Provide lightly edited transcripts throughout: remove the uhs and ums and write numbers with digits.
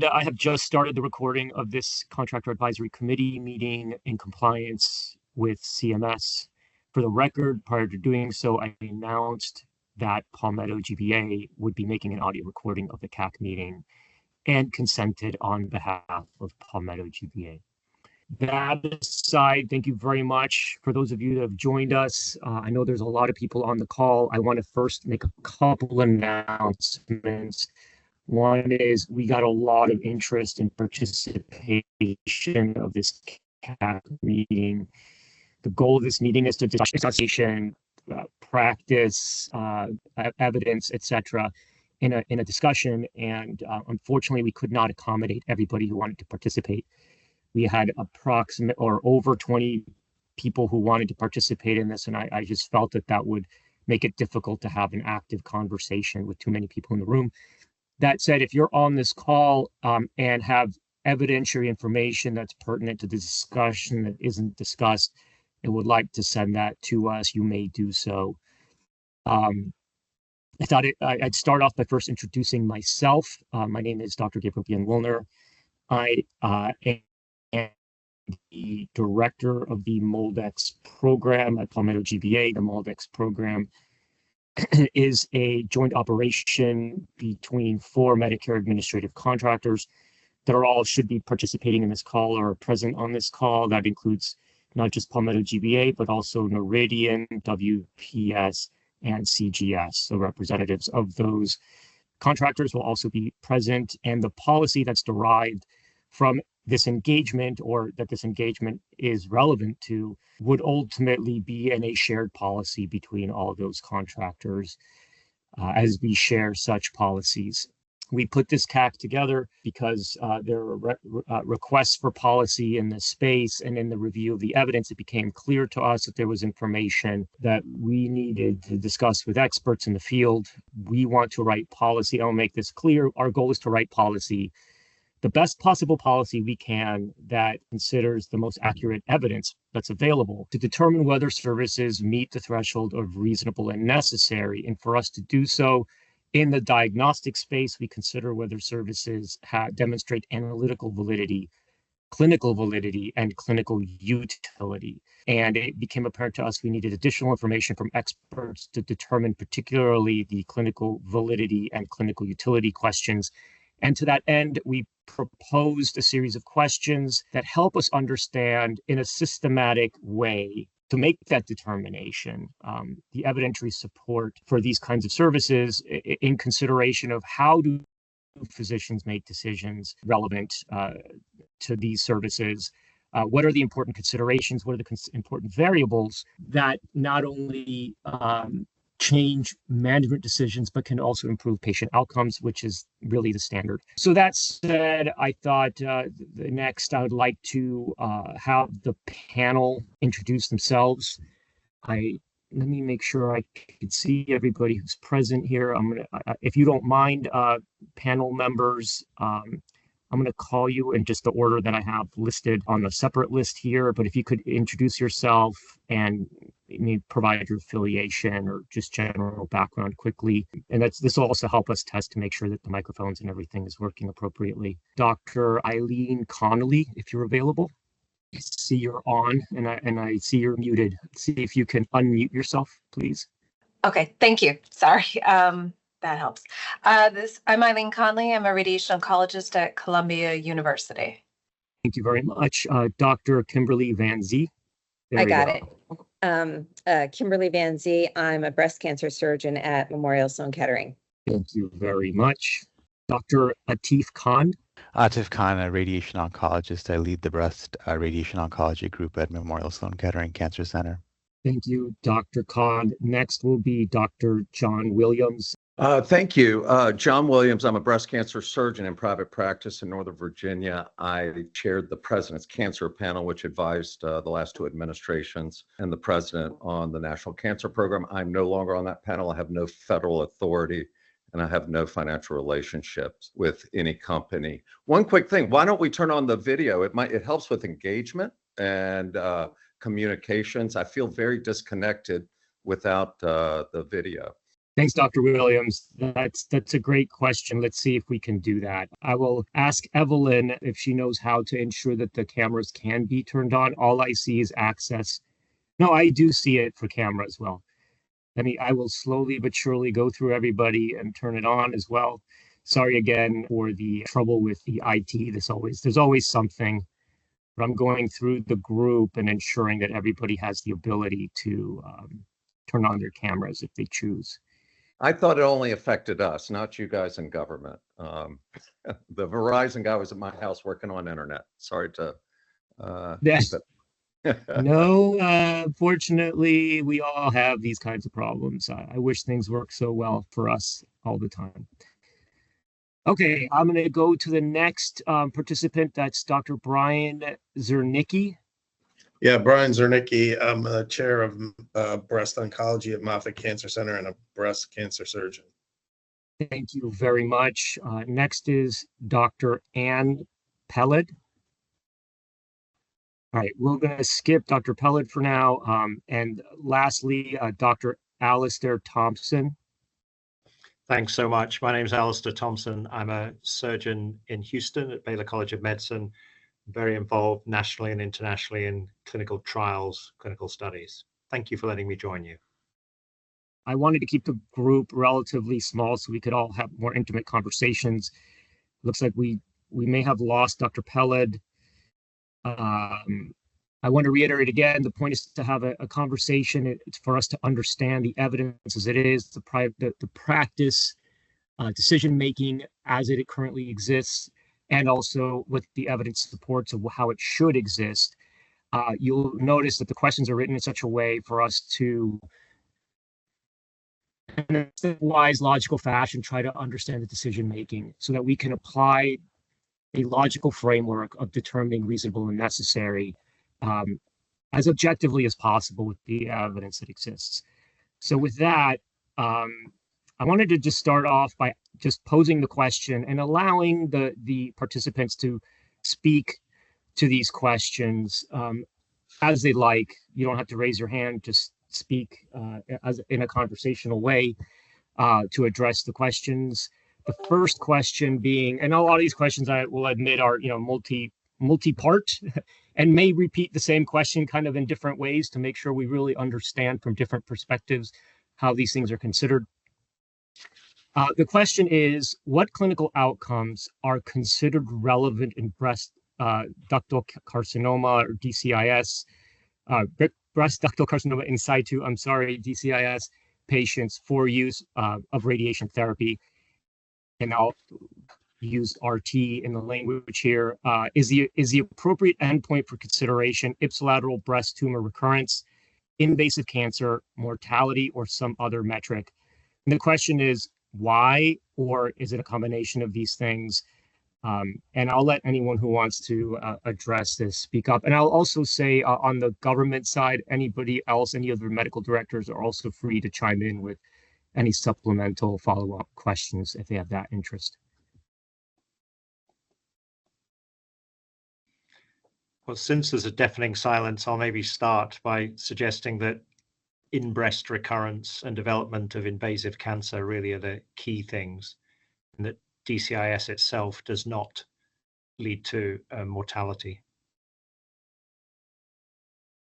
I have just started the recording of this Contractor Advisory Committee meeting in compliance with CMS. For the record, prior to doing so, I announced that Palmetto GBA would be making an audio recording of the CAC meeting and consented on behalf of Palmetto GBA. That aside, thank you very much for those of you that have joined us. I know there's a lot of people on the call. I want to first make a couple announcements. One is we got a lot of interest and participation of this CAC meeting. The goal of this meeting is to discuss association, practice, evidence, etc., in a discussion. And unfortunately, we could not accommodate everybody who wanted to participate. We had approximate or over 20 people who wanted to participate in this, and I just felt that that would make it difficult to have an active conversation with too many people in the room. That said, if you're on this call and have evidentiary information that's pertinent to the discussion that isn't discussed and would like to send that to us, you may do so. I thought I'd start off by first introducing myself. My name is Dr. Gabriel Bien-Willner. I am the director of the MolDX program at Palmetto GBA. The MolDX program is a joint operation between 4 Medicare administrative contractors that should be participating in this call or are present on this call. That includes not just Palmetto GBA, but also Noridian, WPS, and CGS. So representatives of those contractors will also be present, and the policy that's derived from this engagement, or that this engagement is relevant to, would ultimately be in a shared policy between all of those contractors as we share such policies. We put this CAC together because there are requests for policy in this space, and in the review of the evidence, it became clear to us that there was information that we needed to discuss with experts in the field. We want to write policy. I'll make this clear. Our goal is to write policy, the best possible policy we can, that considers the most accurate evidence that's available to determine whether services meet the threshold of reasonable and necessary. And for us to do so in the diagnostic space, we consider whether services demonstrate analytical validity, clinical validity, and clinical utility. And it became apparent to us we needed additional information from experts to determine particularly the clinical validity and clinical utility questions. And to that end, we proposed a series of questions that help us understand in a systematic way to make that determination, the evidentiary support for these kinds of services in consideration of how do physicians make decisions relevant to these services. What are the important considerations? What are the important variables that not only change management decisions, but can also improve patient outcomes, which is really the standard. So that said, I thought next I would like to have the panel introduce themselves. Let me make sure I can see everybody who's present here. I'm gonna, if you don't mind, panel members, I'm going to call you in just the order that I have listed on the separate list here. But if you could introduce yourself and maybe provide your affiliation or just general background quickly. And this will also help us test to make sure that the microphones and everything is working appropriately. Dr. Eileen Connolly, if you're available. I see you're on, and I see you're muted. See if you can unmute yourself, please. Okay, thank you. Sorry. That helps. I'm Eileen Conley. I'm a radiation oncologist at Columbia University. Thank you very much. Dr. Kimberly Van Zee. I got it. Kimberly Van Zee. I'm a breast cancer surgeon at Memorial Sloan Kettering. Thank you very much. Dr. Atif Khan. Atif Khan, a radiation oncologist. I lead the breast radiation oncology group at Memorial Sloan Kettering Cancer Center. Thank you, Dr. Khan. Next will be Dr. John Williams. Thank you. John Williams. I'm a breast cancer surgeon in private practice in Northern Virginia. I chaired the President's Cancer Panel, which advised the last 2 administrations and the President on the National Cancer Program. I'm no longer on that panel. I have no federal authority, and I have no financial relationships with any company. One quick thing, why don't we turn on the video? It helps with engagement and communications. I feel very disconnected without the video. Thanks, Dr. Williams. That's a great question. Let's see if we can do that. I will ask Evelyn if she knows how to ensure that the cameras can be turned on. All I see is access. No, I do see it for camera as well. I will slowly but surely go through everybody and turn it on as well. Sorry again for the trouble with the IT. There's always something, but I'm going through the group and ensuring that everybody has the ability to turn on their cameras if they choose. I thought it only affected us, not you guys in government. The Verizon guy was at my house working on internet. Sorry to. Yes. No, fortunately, we all have these kinds of problems. I wish things work so well for us all the time. Okay, I'm going to go to the next participant. That's Dr. Brian Zernicki. Yeah, Brian Zernicki. I'm the chair of breast oncology at Moffitt Cancer Center and a breast cancer surgeon. Thank you very much. Next is Dr. Ann Pellet. All right, we're going to skip Dr. Pellet for now. And lastly, Dr. Alistair Thompson. Thanks so much. My name is Alistair Thompson. I'm a surgeon in Houston at Baylor College of Medicine, very involved nationally and internationally in clinical trials, clinical studies. Thank you for letting me join you. I wanted to keep the group relatively small so we could all have more intimate conversations. Looks like we may have lost Dr. Pellet. I want to reiterate again, the point is to have a conversation. It's for us to understand the evidence as it is, the practice, decision-making as it currently exists, and also what the evidence supports of how it should exist. You'll notice that the questions are written in such a way for us to, in a stepwise, logical fashion, try to understand the decision-making so that we can apply a logical framework of determining reasonable and necessary as objectively as possible with the evidence that exists. So with that, I wanted to just start off by just posing the question and allowing the participants to speak to these questions as they like. You don't have to raise your hand, just speak as in a conversational way to address the questions. The first question being, and a lot of these questions I will admit are, multi-part and may repeat the same question kind of in different ways to make sure we really understand from different perspectives how these things are considered. The question is, what clinical outcomes are considered relevant in breast ductal carcinoma or DCIS, breast ductal carcinoma in situ, DCIS patients for use of radiation therapy? And I'll use RT in the language here. Is the appropriate endpoint for consideration ipsilateral breast tumor recurrence, invasive cancer, mortality, or some other metric? And the question is why, or is it a combination of these things? And I'll let anyone who wants to address this speak up. And I'll also say on the government side, anybody else, any other medical directors are also free to chime in with any supplemental follow-up questions if they have that interest. Well, since there's a deafening silence, I'll maybe start by suggesting that in-breast recurrence and development of invasive cancer really are the key things, and that DCIS itself does not lead to mortality.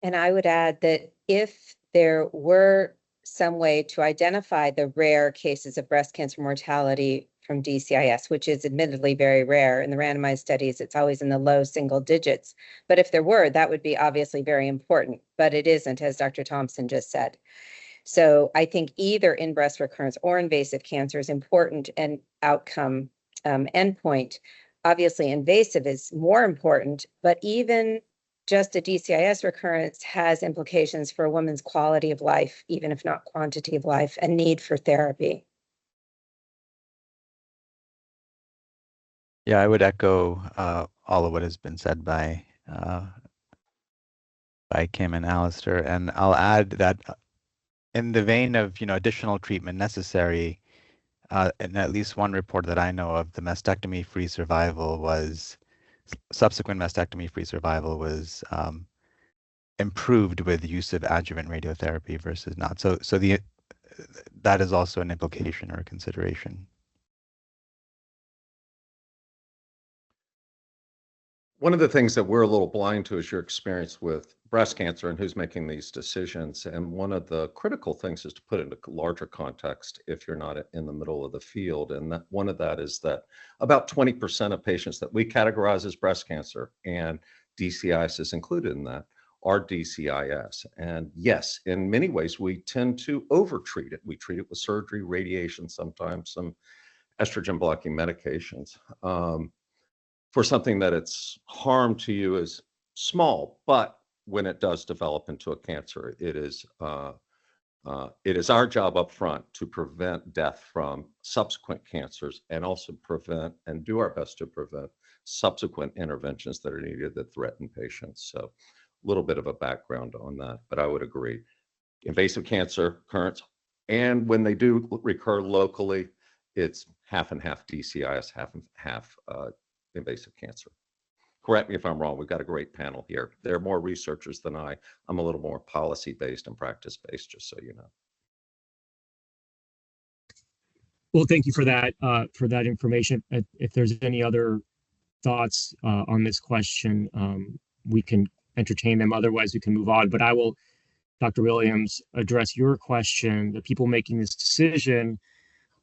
And I would add that if there were some way to identify the rare cases of breast cancer mortality from DCIS, which is admittedly very rare. In the randomized studies, it's always in the low single digits. But if there were, that would be obviously very important, but it isn't, as Dr. Thompson just said. So I think either in breast recurrence or invasive cancer is important and outcome endpoint. Obviously, invasive is more important, but even just a DCIS recurrence has implications for a woman's quality of life, even if not quantity of life, and need for therapy. Yeah, I would echo all of what has been said by Kim and Alistair, and I'll add that in the vein of additional treatment necessary, in at least one report that I know of, the mastectomy-free survival was subsequent mastectomy-free survival was improved with use of adjuvant radiotherapy versus not. So the that is also an implication or a consideration. One of the things that we're a little blind to is your experience with breast cancer and who's making these decisions. And one of the critical things is to put it in a larger context if you're not in the middle of the field. And that one of that is that about 20% of patients that we categorize as breast cancer, and DCIS is included in that, are DCIS. And yes, in many ways, we tend to overtreat it. We treat it with surgery, radiation, sometimes some estrogen blocking medications. For something that its harm to you is small, but when it does develop into a cancer, it is our job up front to prevent death from subsequent cancers, and also prevent and do our best to prevent subsequent interventions that are needed that threaten patients. So a little bit of a background on that, but I would agree. Invasive cancer occurrence, and when they do recur locally, it's half and half DCIS, half and half invasive cancer. Correct me if I'm wrong. We've got a great panel here. There are more researchers than I. I'm a little more policy-based and practice-based, just so you know. Well, thank you for that information. If there's any other thoughts on this question, we can entertain them. Otherwise, we can move on. But I will, Dr. Williams, address your question. The people making this decision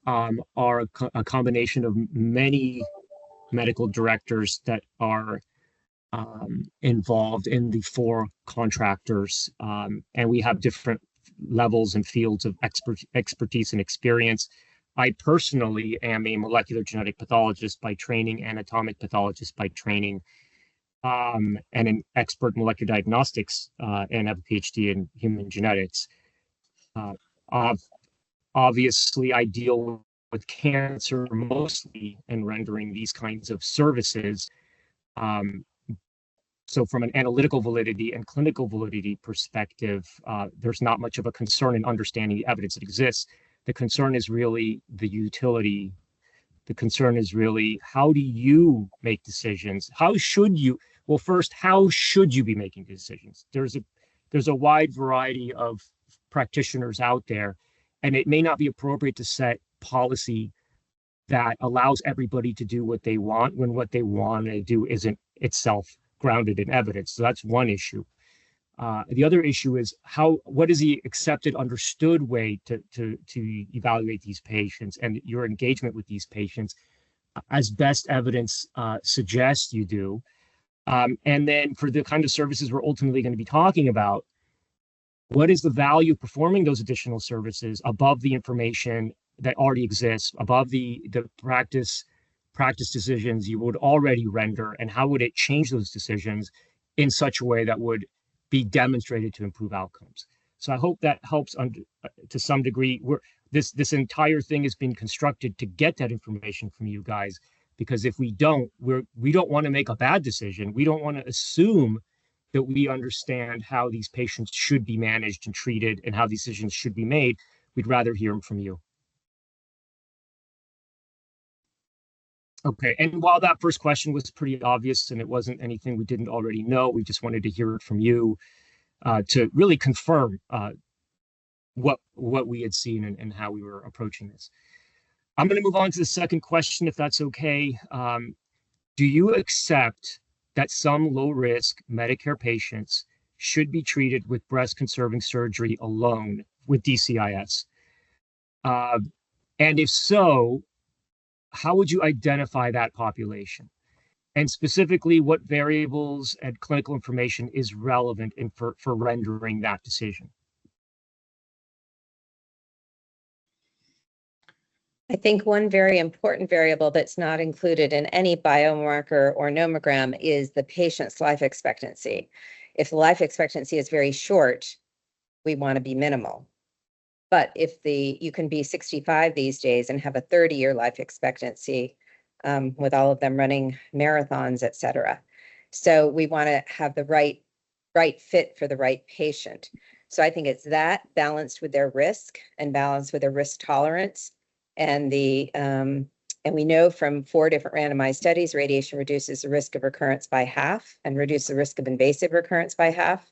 are a combination of many medical directors that are involved in the 4 contractors, and we have different levels and fields of expertise and experience. I personally am a molecular genetic pathologist by training, anatomic pathologist by training, and an expert in molecular diagnostics, and have a PhD in human genetics. Obviously, I deal with cancer mostly and rendering these kinds of services. So from an analytical validity and clinical validity perspective, there's not much of a concern in understanding the evidence that exists. The concern is really the utility. The concern is really, how do you make decisions? How should you be making decisions? There's a wide variety of practitioners out there, and it may not be appropriate to set policy that allows everybody to do what they want when what they want to do isn't itself grounded in evidence. So that's one issue. The other issue is what is the accepted, understood way to evaluate these patients and your engagement with these patients as best evidence suggests you do. And then for the kind of services we're ultimately going to be talking about, what is the value of performing those additional services above the information that already exists, above the practice decisions you would already render, and how would it change those decisions in such a way that would be demonstrated to improve outcomes? So I hope that helps to some degree. This entire thing is being constructed to get that information from you guys, because if we don't, we don't want to make a bad decision. We don't want to assume that we understand how these patients should be managed and treated and how decisions should be made. We'd rather hear them from you. Okay, and while that first question was pretty obvious and it wasn't anything we didn't already know, we just wanted to hear it from you to really confirm what we had seen and how we were approaching this. I'm going to move on to the second question, if that's okay. Do you accept that some low-risk Medicare patients should be treated with breast-conserving surgery alone with DCIS? And if so, how would you identify that population? And specifically, what variables and clinical information is relevant for rendering that decision? I think one very important variable that's not included in any biomarker or nomogram is the patient's life expectancy. If the life expectancy is very short, we want to be minimal. But if you can be 65 these days and have a 30-year life expectancy, with all of them running marathons, et cetera. So we want to have the right fit for the right patient. So I think it's that balanced with their risk and balanced with their risk tolerance. And we know from 4 different randomized studies, radiation reduces the risk of recurrence by half and reduces the risk of invasive recurrence by half.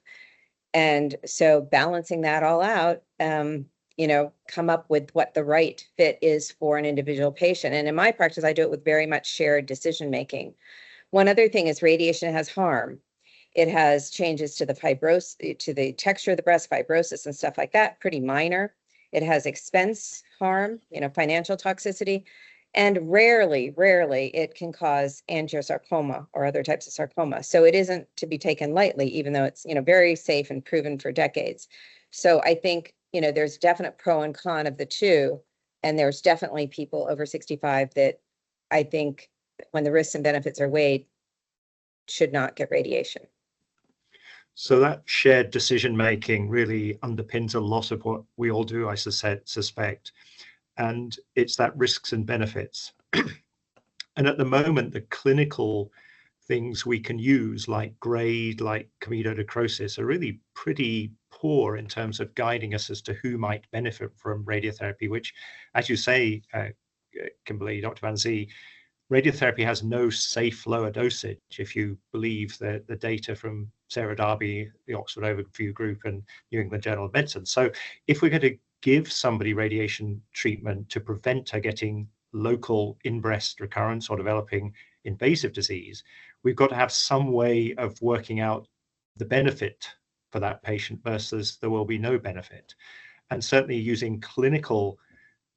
And so balancing that all out, come up with what the right fit is for an individual patient. And in my practice, I do it with very much shared decision making. One other thing is radiation has harm. It has changes to the fibrosis, to the texture of the breast, fibrosis and stuff like that, pretty minor. It has expense harm, financial toxicity, and rarely it can cause angiosarcoma or other types of sarcoma. So it isn't to be taken lightly, even though it's, very safe and proven for decades. So I think, there's definite pro and con of the two. And there's definitely people over 65 that I think when the risks and benefits are weighed, should not get radiation. So that shared decision making really underpins a lot of what we all do, I suspect. And it's that risks and benefits. And at the moment, the clinical things we can use, like grade, like chemionecrosis, are really pretty poor in terms of guiding us as to who might benefit from radiotherapy, which, as you say, Kimberly, Dr. Van Zee, radiotherapy has no safe lower dosage, if you believe the data from Sarah Darby, the Oxford Overview Group, and New England Journal of Medicine. So if we're going to give somebody radiation treatment to prevent her getting local in-breast recurrence or developing invasive disease, we've got to have some way of working out the benefit for that patient versus there will be no benefit. And certainly using clinical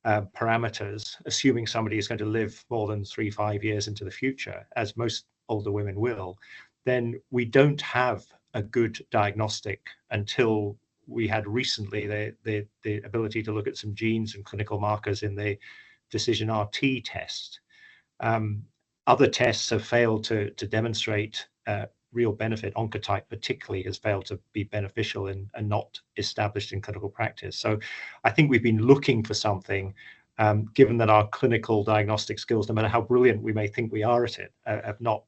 parameters, assuming somebody is going to live more than 3-5 years into the future, as most older women will, then we don't have a good diagnostic until we had recently the ability to look at some genes and clinical markers in the Decision RT test. Other tests have failed to demonstrate real benefit. Oncotype particularly has failed to be beneficial and not established in clinical practice. So I think we've been looking for something, given that our clinical diagnostic skills, no matter how brilliant we may think we are at it, have not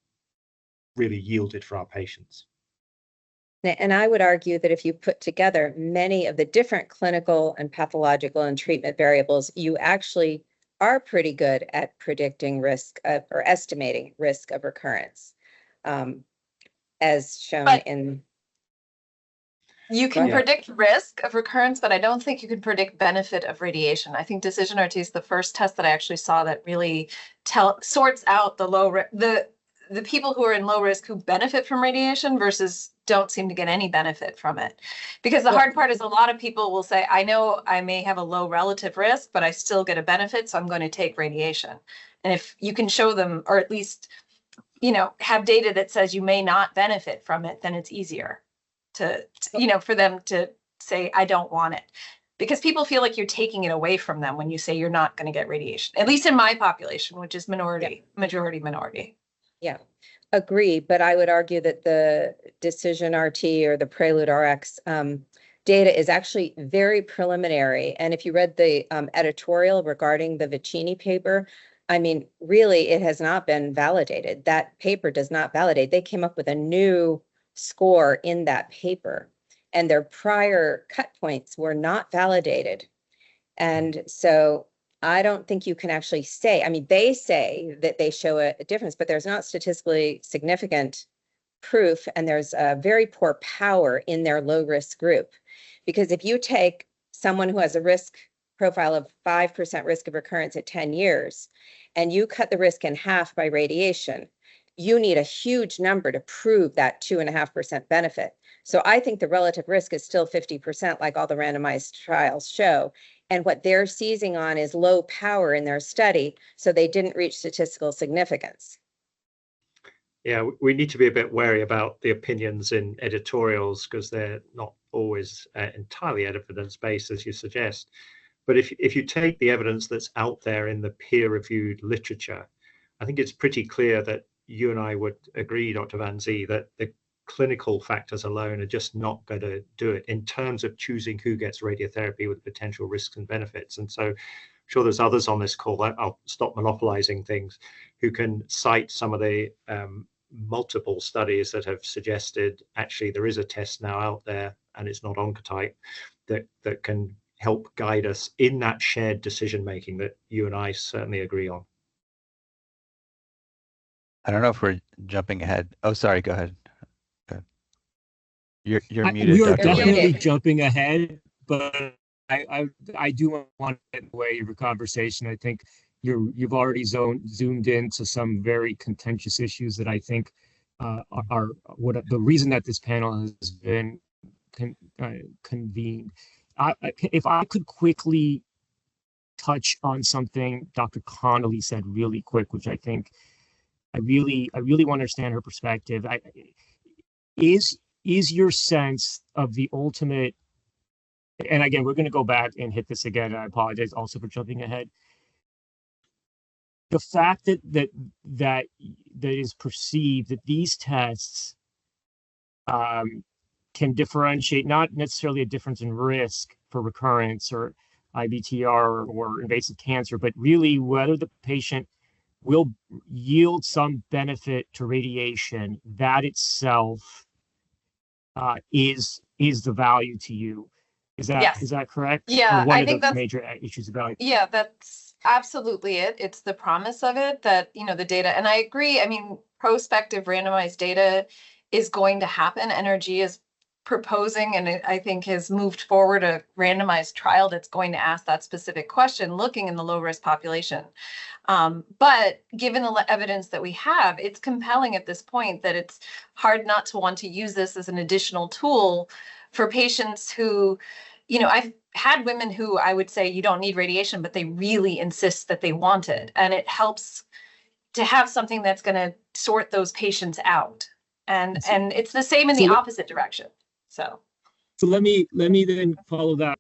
really yielded for our patients. And I would argue that if you put together many of the different clinical and pathological and treatment variables, you actually are pretty good at predicting risk of, or estimating risk of recurrence, as shown in. You can predict risk of recurrence, but I don't think you can predict benefit of radiation. I think Decision RT is the first test that I actually saw that really sorts out the people who are in low risk who benefit from radiation versus don't seem to get any benefit from it. Because the hard part is a lot of people will say, I know I may have a low relative risk, but I still get a benefit, so I'm going to take radiation. And if you can show them, or at least, have data that says you may not benefit from it, then it's easier to for them to say, I don't want it. Because people feel like you're taking it away from them when you say you're not going to get radiation, at least in my population, which is majority minority. Yeah, agree. But I would argue that the Decision RT or the Prelude RX data is actually very preliminary. And if you read the editorial regarding the Vicini paper, I mean, really, it has not been validated. That paper does not validate. They came up with a new score in that paper, and their prior cut points were not validated. And so I don't think you can actually say, I mean, they say that they show a difference, but there's not statistically significant proof, and there's a very poor power in their low risk group. Because if you take someone who has a risk profile of 5% risk of recurrence at 10 years, and you cut the risk in half by radiation, you need a huge number to prove that 2.5% benefit. So I think the relative risk is still 50%, like all the randomized trials show. And what they're seizing on is low power in their study, so they didn't reach statistical significance. Yeah, we need to be a bit wary about the opinions in editorials because they're not always entirely evidence-based, as you suggest. But if you take the evidence that's out there in the peer-reviewed literature, I think it's pretty clear that you and I would agree, Dr. Van Zee, that the clinical factors alone are just not going to do it in terms of choosing who gets radiotherapy with potential risks and benefits. And so I'm sure there's others on this call, I'll stop monopolizing things, who can cite some of the multiple studies that have suggested actually there is a test now out there, and it's not Oncotype, that can help guide us in that shared decision making that you and I certainly agree on. I don't know if we're jumping ahead. Oh, sorry, go ahead. You're muted. We are Dr. Williams. definitely jumping ahead, but I do want to get away your conversation. I think you've already zoomed into some very contentious issues that I think are what the reason that this panel has been convened. If I could quickly touch on something Dr. Connolly said really quick, which I think I really want to understand her perspective. Is your sense of the ultimate, and again, we're going to go back and hit this again. I apologize also for jumping ahead. The fact that is perceived that these tests can differentiate, not necessarily a difference in risk for recurrence or IBTR or invasive cancer, but really whether the patient will yield some benefit to radiation, that itself is the value to you. Is that correct? Yeah, or one I of think the that's major issues of value. Yeah, that's absolutely it. It's the promise of it that, the data, and I agree. I mean, prospective randomized data is going to happen. NRG is proposing, and I think has moved forward a randomized trial that's going to ask that specific question, looking in the low risk population. But given the evidence that we have, it's compelling at this point that it's hard not to want to use this as an additional tool for patients who, I've had women who I would say you don't need radiation, but they really insist that they want it. And it helps to have something that's going to sort those patients out. And it's the same in the opposite direction. So let me then follow that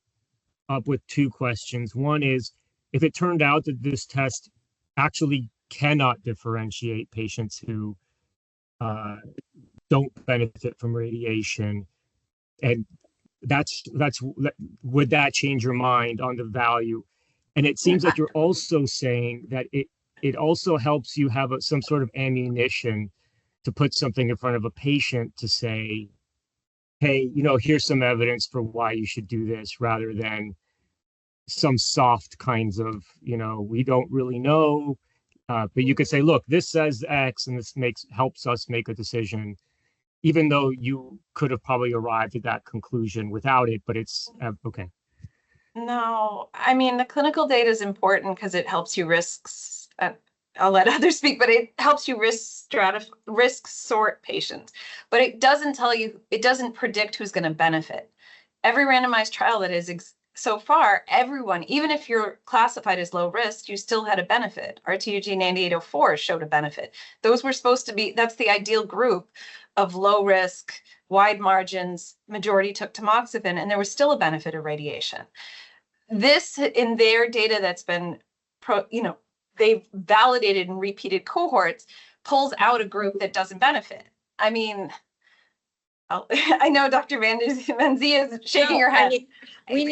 up with two questions. One is, if it turned out that this test actually cannot differentiate patients who don't benefit from radiation, and would that change your mind on the value? And it seems like you're also saying that it also helps you have some sort of ammunition to put something in front of a patient to say, hey, here's some evidence for why you should do this, rather than some soft kinds of, we don't really know, but you could say, look, this says X, and this helps us make a decision, even though you could have probably arrived at that conclusion without it, but it's okay. No, I mean, the clinical data is important because it helps you risks. I'll let others speak, but it helps you risk sort patients. But it doesn't tell you, it doesn't predict who's going to benefit. Every randomized trial that is so far, everyone, even if you're classified as low risk, you still had a benefit. RTUG 9804 showed a benefit. Those were supposed to be, that's the ideal group of low risk, wide margins, majority took tamoxifen, and there was still a benefit of radiation. This, in their data that's been, they've validated in repeated cohorts, pulls out a group that doesn't benefit. I mean, I know Dr. Van Zee is shaking her head. We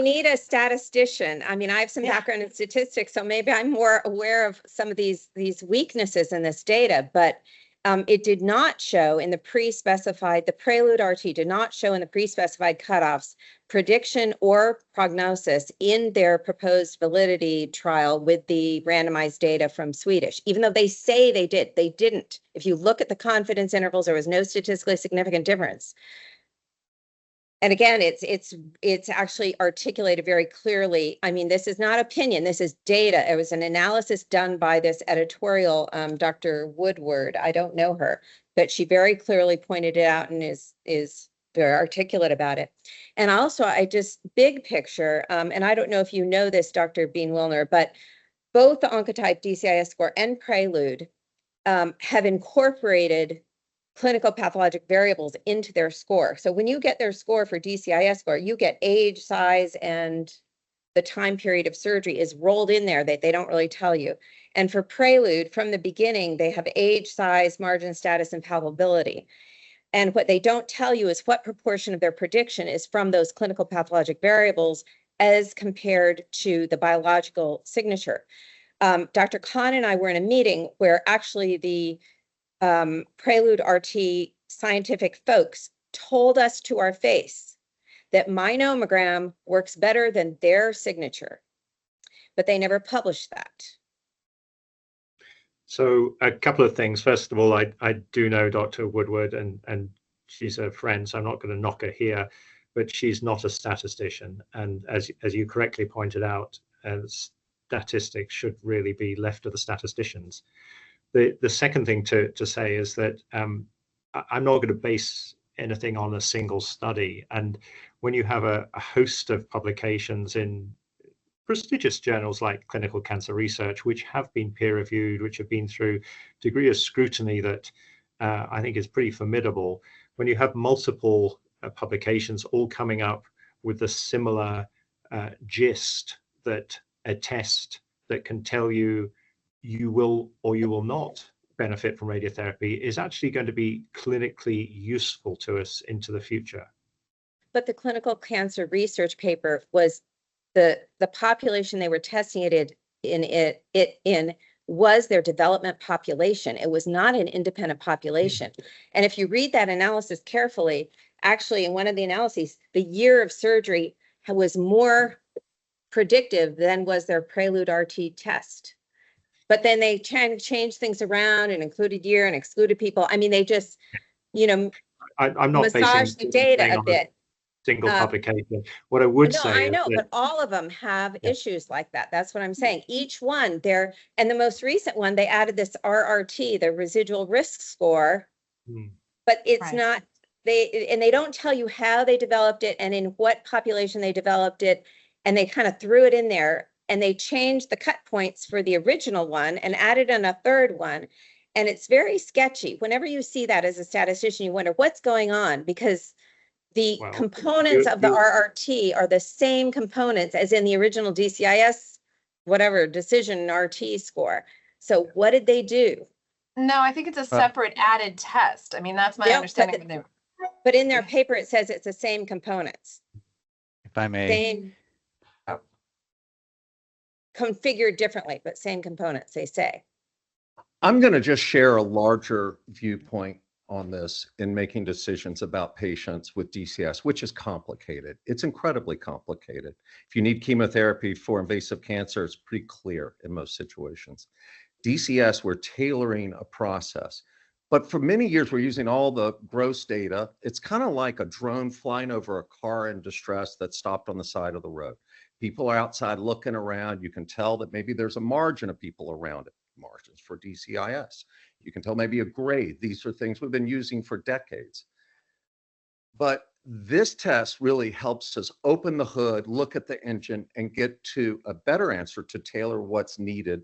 need a statistician. I mean, I have some background in statistics, so maybe I'm more aware of some of these weaknesses in this data, but it did not show in the pre-specified, the Prelude RT did not show in the pre-specified cutoffs prediction or prognosis in their proposed validity trial with the randomized data from Swedish. Even though they say they did, they didn't. If you look at the confidence intervals, there was no statistically significant difference. And again, it's actually articulated very clearly. I mean, this is not opinion, this is data. It was an analysis done by this editorial, Dr. Woodward. I don't know her, but she very clearly pointed it out and is very articulate about it. And also, big picture, and I don't know if you know this, Dr. Bien-Willner, but both the Oncotype DCIS score and Prelude have incorporated clinical pathologic variables into their score. So when you get their score for DCIS score, you get age, size, and the time period of surgery is rolled in there that they don't really tell you. And for Prelude, from the beginning, they have age, size, margin status, and palpability. And what they don't tell you is what proportion of their prediction is from those clinical pathologic variables as compared to the biological signature. Dr. Khan and I were in a meeting where actually the Prelude RT scientific folks told us to our face that my nomogram works better than their signature, but they never published that. So a couple of things. First of all, I do know Dr. Woodward, and she's a friend, so I'm not going to knock her here. but she's not a statistician. And as you correctly pointed out, statistics should really be left to the statisticians. The second thing to say is that I'm not going to base anything on a single study. And when you have a host of publications in prestigious journals like Clinical Cancer Research, which have been peer reviewed, which have been through a degree of scrutiny that I think is pretty formidable, when you have multiple publications all coming up with a similar gist, that a test that can tell you you will or you will not benefit from radiotherapy is actually going to be clinically useful to us into the future. But the Clinical Cancer Research paper was the population they were testing it in was their development population. It was not an independent population. And if you read that analysis carefully, actually in one of the analyses, the year of surgery was more predictive than was their Prelude RT test. But then they changed things around and included year and excluded people. I mean, they just, I'm not massaged the data a bit. Single publication. What I would say, I know, but all of them have issues like that. That's what I'm saying. Each one there, and the most recent one, they added this RRT, the residual risk score, but it's not. They don't tell you how they developed it and in what population they developed it, and they kind of threw it in there. And they changed the cut points for the original one and added in a third one. And it's very sketchy. Whenever you see that as a statistician, you wonder what's going on, because the components of the RRT are the same components as in the original DCIS, whatever, decision RT score. So what did they do? No, I think it's a separate added test. I mean, that's my understanding. But in their paper, it says it's the same components. If I may. Same, configured differently, but same components, they say. I'm going to just share a larger viewpoint on this in making decisions about patients with DCIS, which is complicated. It's incredibly complicated. If you need chemotherapy for invasive cancer, it's pretty clear in most situations. DCIS, we're tailoring a process. But for many years, we're using all the gross data. It's kind of like a drone flying over a car in distress that stopped on the side of the road. People are outside looking around. You can tell that maybe there's a margin of people around it, margins for DCIS. You can tell maybe a grade. These are things we've been using for decades. But this test really helps us open the hood, look at the engine, and get to a better answer to tailor what's needed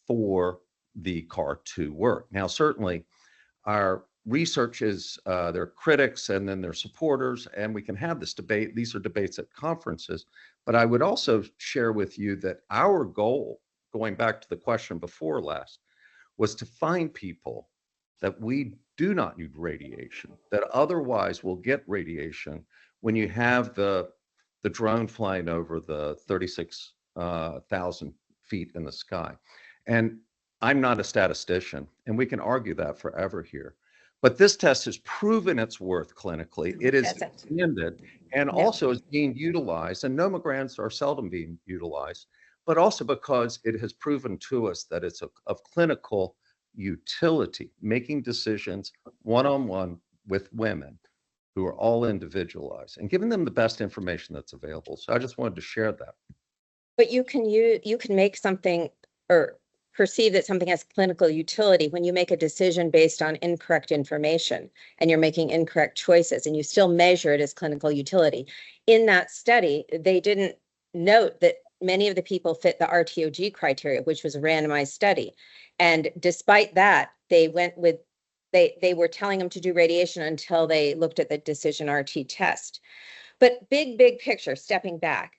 for the car to work. Now, certainly, our research is, there are critics and then there are supporters, and we can have this debate. These are debates at conferences. But I would also share with you that our goal, going back to the question before last, was to find people that we do not need radiation, that otherwise will get radiation when you have the drone flying over the 36,000 feet in the sky. And I'm not a statistician, and we can argue that forever here. But this test has proven its worth clinically. It is intended and also is being utilized, and nomograms are seldom being utilized, but also because it has proven to us that it's of clinical utility, making decisions one-on-one with women who are all individualized and giving them the best information that's available. So I just wanted to share that. But you can make something or perceive that something has clinical utility when you make a decision based on incorrect information and you're making incorrect choices, and you still measure it as clinical utility. In that study, they didn't note that many of the people fit the RTOG criteria, which was a randomized study. And despite that, they went with, they were telling them to do radiation until they looked at the decision RT test. But big picture, stepping back,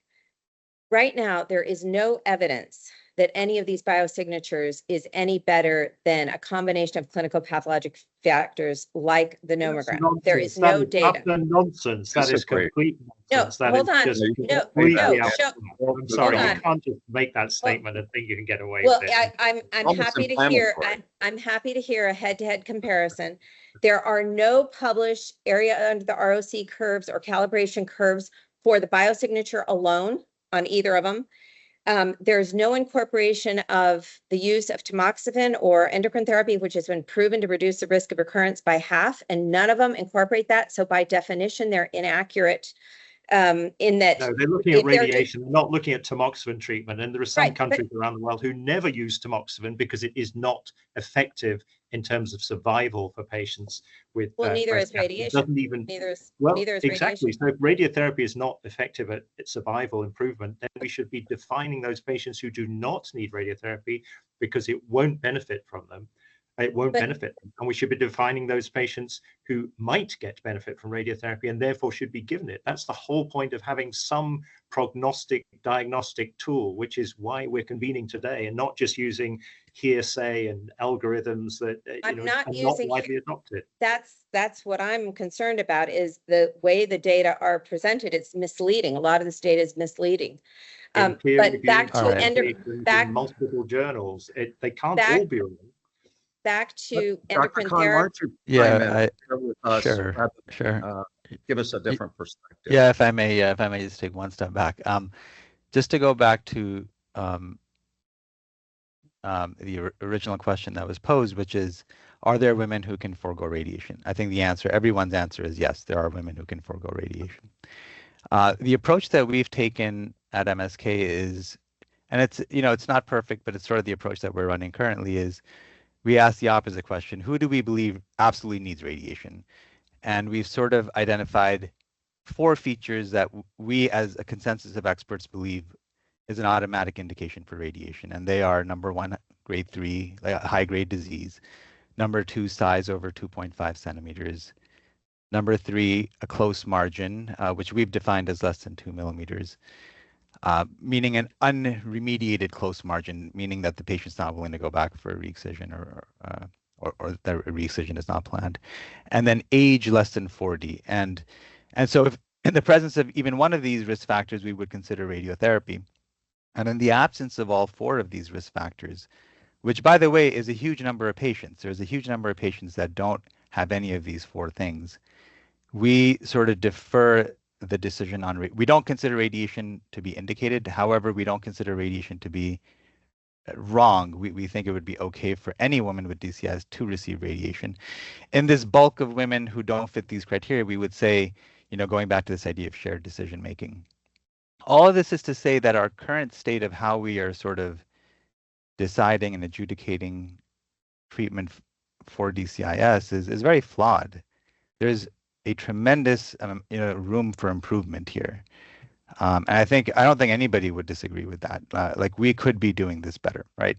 right now, there is no evidence that any of these biosignatures is any better than a combination of clinical pathologic factors like the nomogram. There is no data. That's nonsense. That is complete nonsense. No, hold on. I'm sorry, you can't just make that statement and think you can get away with it. I'm happy to hear. I'm happy to hear a head-to-head comparison. There are no published area under the ROC curves or calibration curves for the biosignature alone on either of them. There's no incorporation of the use of tamoxifen or endocrine therapy, which has been proven to reduce the risk of recurrence by half, and none of them incorporate that. So by definition, they're inaccurate in that. No, they're looking at if they're just- radiation, not looking at tamoxifen treatment. And there are some Right, but- countries around the world who never use tamoxifen because it is not effective in terms of survival for patients with Well, neither breast is cancer. It radiation. doesn't even, Neither is exactly. radiation. So if radiotherapy is not effective at survival improvement, then we should be defining those patients who do not need radiotherapy because it won't benefit from them. It won't benefit them. And we should be defining those patients who might get benefit from radiotherapy and therefore should be given it. That's the whole point of having some prognostic diagnostic tool, which is why we're convening today and not just using hearsay and algorithms that are not widely adopted. That's what I'm concerned about, is the way the data are presented. It's misleading. A lot of this data is misleading. But back to multiple journals, they can't all be wrong. Back to Dr. endocrine Khan, why therapy. don't you chime in and share with us Sure. rather than, give us a different perspective. Yeah, if I may just take one step back. Just to go back to the original question that was posed, which is, are there women who can forego radiation? I think everyone's answer is yes, there are women who can forego radiation. The approach that we've taken at MSK is, and it's not perfect, but it's sort of the approach that we're running currently, is we ask the opposite question: who do we believe absolutely needs radiation? And we've sort of identified 4 features that we, as a consensus of experts, believe is an automatic indication for radiation. And they are: number 1, grade 3, high-grade disease; number 2, size over 2.5 centimeters; number 3, a close margin, which we've defined as less than 2 millimeters. Meaning an unremediated close margin, meaning that the patient's not willing to go back for a re-excision or the re-excision is not planned. And then age less than 40. And so if in the presence of even one of these risk factors, we would consider radiotherapy. And in the absence of all 4 of these risk factors, which, by the way, is a huge number of patients, there's a huge number of patients that don't have any of these 4 things, we sort of defer the decision on. We don't consider radiation to be indicated. However, we don't consider radiation to be wrong. We think it would be okay for any woman with DCIS to receive radiation. In this bulk of women who don't fit these criteria, we would say, going back to this idea of shared decision making. All of this is to say that our current state of how we are sort of deciding and adjudicating treatment for DCIS is very flawed. There's a tremendous room for improvement here. And I don't think anybody would disagree with that. Like, we could be doing this better, right?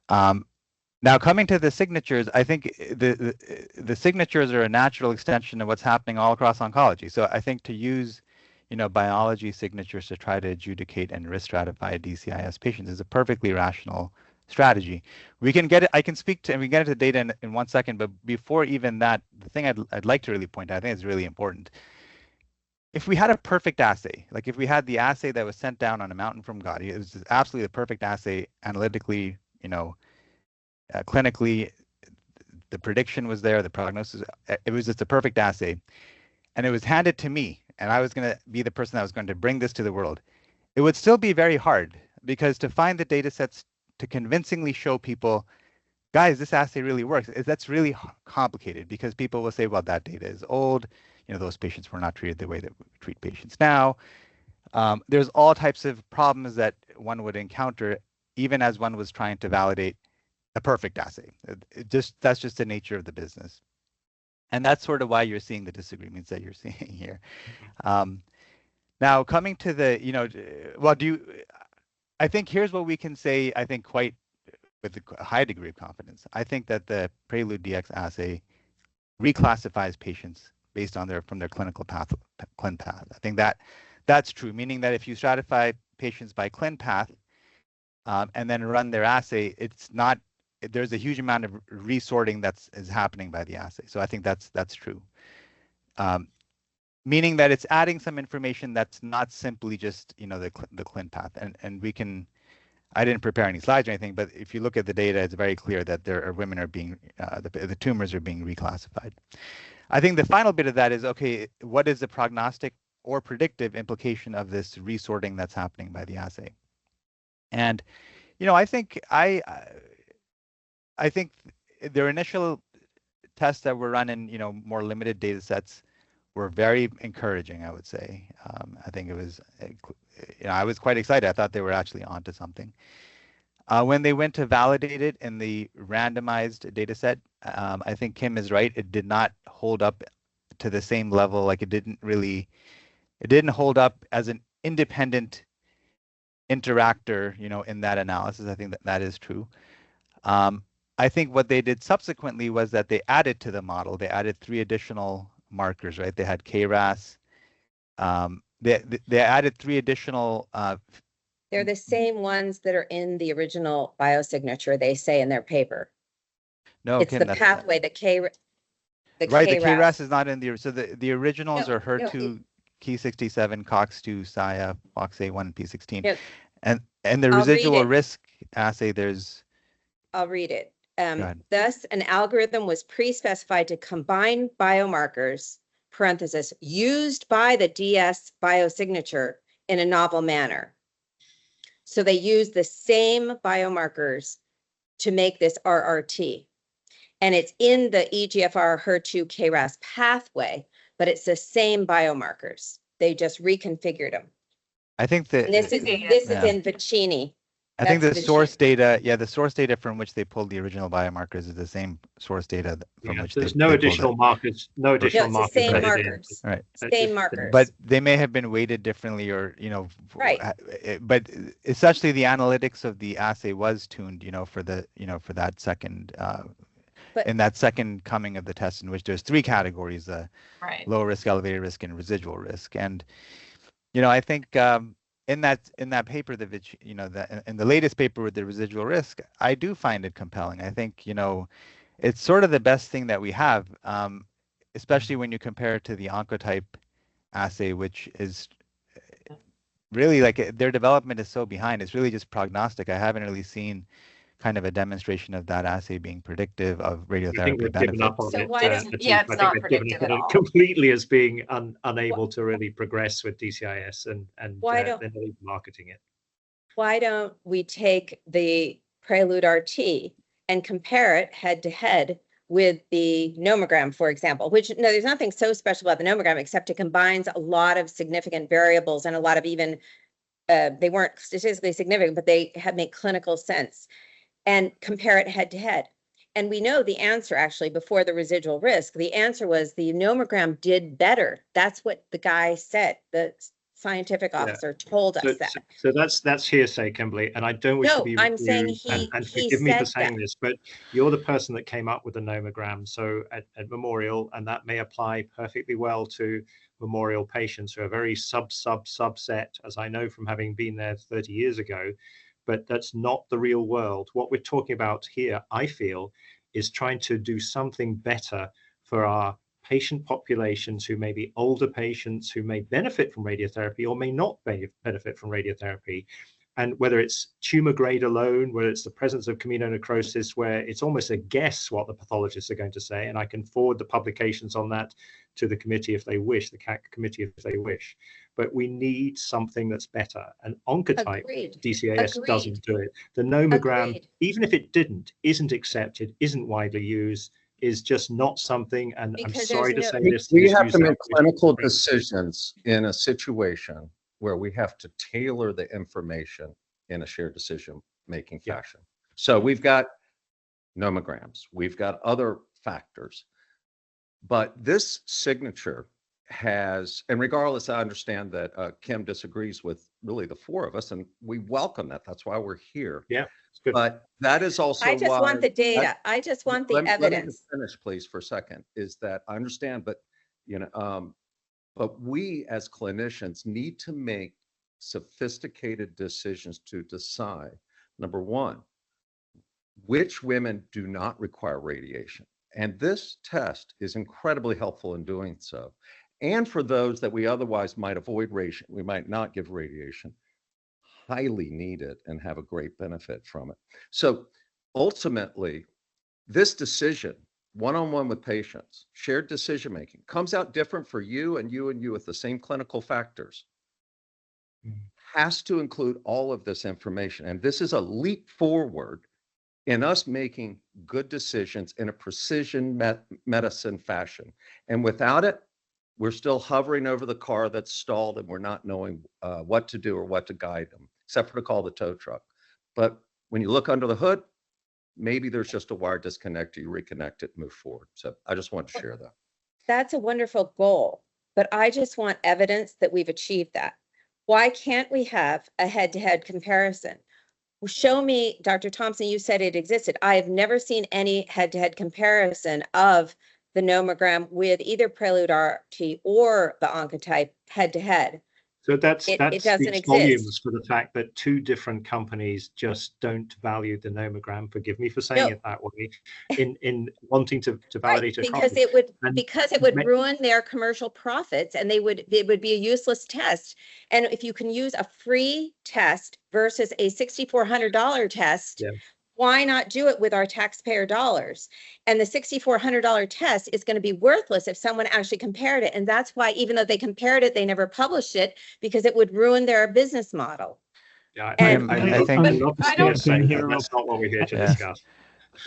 Now, coming to the signatures, I think the signatures are a natural extension of what's happening all across oncology. So I think to use biology signatures to try to adjudicate and risk stratify DCIS patients is a perfectly rational strategy. We can get it. I can speak to, and we can get into the data in 1 second. But before even that, the thing I'd like to really point out, I think it's really important. If we had a perfect assay, like if we had the assay that was sent down on a mountain from God, it was absolutely the perfect assay, analytically, clinically, the prediction was there, the prognosis, it was just a perfect assay, and it was handed to me, and I was going to be the person that was going to bring this to the world. It would still be very hard, because to find the data sets to convincingly show people, guys, this assay really works, that's really complicated, because people will say, well, that data is old, those patients were not treated the way that we treat patients now. There's all types of problems that one would encounter, even as one was trying to validate a perfect assay. That's just the nature of the business. And that's sort of why you're seeing the disagreements that you're seeing here. Now, coming to the, I think here's what we can say, I think quite with a high degree of confidence. I think that the Prelude DX assay reclassifies patients based on from their clinical path, ClinPath. I think that's true, meaning that if you stratify patients by ClinPath and then run their assay, there's a huge amount of resorting is happening by the assay. So I think that's true. Meaning that it's adding some information that's not simply just the ClinPath. And we can, I didn't prepare any slides or anything, but if you look at the data, it's very clear that women are being the tumors are being reclassified. I think the final bit of that is, okay, what is the prognostic or predictive implication of this resorting that's happening by the assay? And I think their initial tests that were run in more limited data sets were very encouraging, I would say. I think it was, I was quite excited. I thought they were actually onto something. When they went to validate it in the randomized data set, I think Kim is right. It did not hold up to the same level. Like it didn't hold up as an independent interactor, in that analysis. I think that is true. I think what they did subsequently was that they added to the model. They added 3 additional markers, right? They had KRAS. They added 3 additional. They're the same ones that are in the original biosignature, they say in their paper. No, It's Kim, the that's pathway, the right. The KRAS is not in the. So the originals are HER2, Ki67, COX2, SIA, FOXA1, and P16. No, and the I'll residual read it. risk assay, there's. I'll read it. ahead. Thus, an algorithm was pre-specified to combine biomarkers, parenthesis, used by the DS biosignature in a novel manner. So they use the same biomarkers to make this RRT. And it's in the EGFR HER2 KRAS pathway, but it's the same biomarkers. They just reconfigured them. I think that And this is in Vicini. I think the That's source data, the source data from which they pulled the original biomarkers is the same source data from which there's they no pulled additional it. markers, no additional No, it's the markers. same added in. markers. Right. Same markers. But they may have been weighted differently, or Right. But essentially, the analytics of the assay was tuned, for the for that second in that second coming of the test, in which there's 3 categories: Right. low risk, elevated risk, and residual risk. And I think in that paper, in the latest paper with the residual risk, I do find it compelling. I think it's sort of the best thing that we have, especially when you compare it to the Oncotype assay, which is really like their development is so behind. It's really just prognostic. I haven't really seen kind of a demonstration of that assay being predictive of I think radiotherapy they've given up benefits. on So it. why does- Yeah, it's I think not they've given predictive up at on it all. completely as being unable to really progress with DCIS, and Why they're don't- not even marketing it. Why don't we take the Prelude RT and compare it head to head with the nomogram, for example, which there's nothing so special about the nomogram, except it combines a lot of significant variables and a lot of even, they weren't statistically significant, but they have made clinical sense, and compare it head to head. And we know the answer actually before the residual risk, the answer was the nomogram did better. That's what the guy said. The scientific officer told us that. So that's hearsay, Kimberly, and I don't wish to No, be I'm saying rude, and he forgive me for said saying that. this, but you're the person that came up with the nomogram. So at Memorial, and that may apply perfectly well to Memorial patients who are very subset, as I know from having been there 30 years ago, but that's not the real world. What we're talking about here, I feel, is trying to do something better for our patient populations who may be older patients who may benefit from radiotherapy or may not benefit from radiotherapy. And whether it's tumor grade alone, whether it's the presence of communonecrosis, where it's almost a guess what the pathologists are going to say, and I can forward the publications on that to the committee if they wish, the CAC committee if they wish. But we need something that's better. And Oncotype Agreed. DCIS Agreed. doesn't do it. The nomogram, Agreed. even if it isn't accepted, isn't widely used, is just not something, and I'm Because sorry to there's say no- this. We just have use to that make word. clinical decisions in a situation where we have to tailor the information in a shared decision-making Yeah. fashion. So we've got nomograms, we've got other factors, but this signature has, and regardless, I understand that Kim disagrees with really the 4 of us, and we welcome that. That's why we're here. Yeah, it's good. But that is also I just why want the data. I just want the let me evidence. just finish, please, for a second. Is that I understand, but but we as clinicians need to make sophisticated decisions to decide, number 1, which women do not require radiation. And this test is incredibly helpful in doing so. And for those that we otherwise might avoid radiation, we might not give radiation, highly need it and have a great benefit from it. So ultimately, this decision, one-on-one with patients, shared decision-making, comes out different for you and you and you with the same clinical factors, has to include all of this information. And this is a leap forward in us making good decisions in a precision medicine fashion. And without it, we're still hovering over the car that's stalled and we're not knowing what to do or what to guide them, except for to call the tow truck. But when you look under the hood, maybe there's just a wire disconnect, you reconnect it, move forward. So I just wanted to share that. That's a wonderful goal, but I just want evidence that we've achieved that. Why can't we have a head-to-head comparison? Show me, Dr. Thompson, you said it existed. I have never seen any head-to-head comparison of the nomogram with either Prelude RT or the Oncotype head-to-head. So that doesn't speaks exist. volumes for the fact that two different companies just don't value the nomogram. Forgive me for saying it that way. In wanting to validate Right, a because copy. it would ruin their commercial profits, and it would be a useless test. And if you can use a free test versus a $6,400 test, why not do it with our taxpayer dollars? And the $6,400 test is going to be worthless if someone actually compared it. And that's why, even though they compared it, they never published it, because it would ruin their business model. Yeah, And I think- I'd love to I see don't- us say here- that. That's not what we're here to discuss.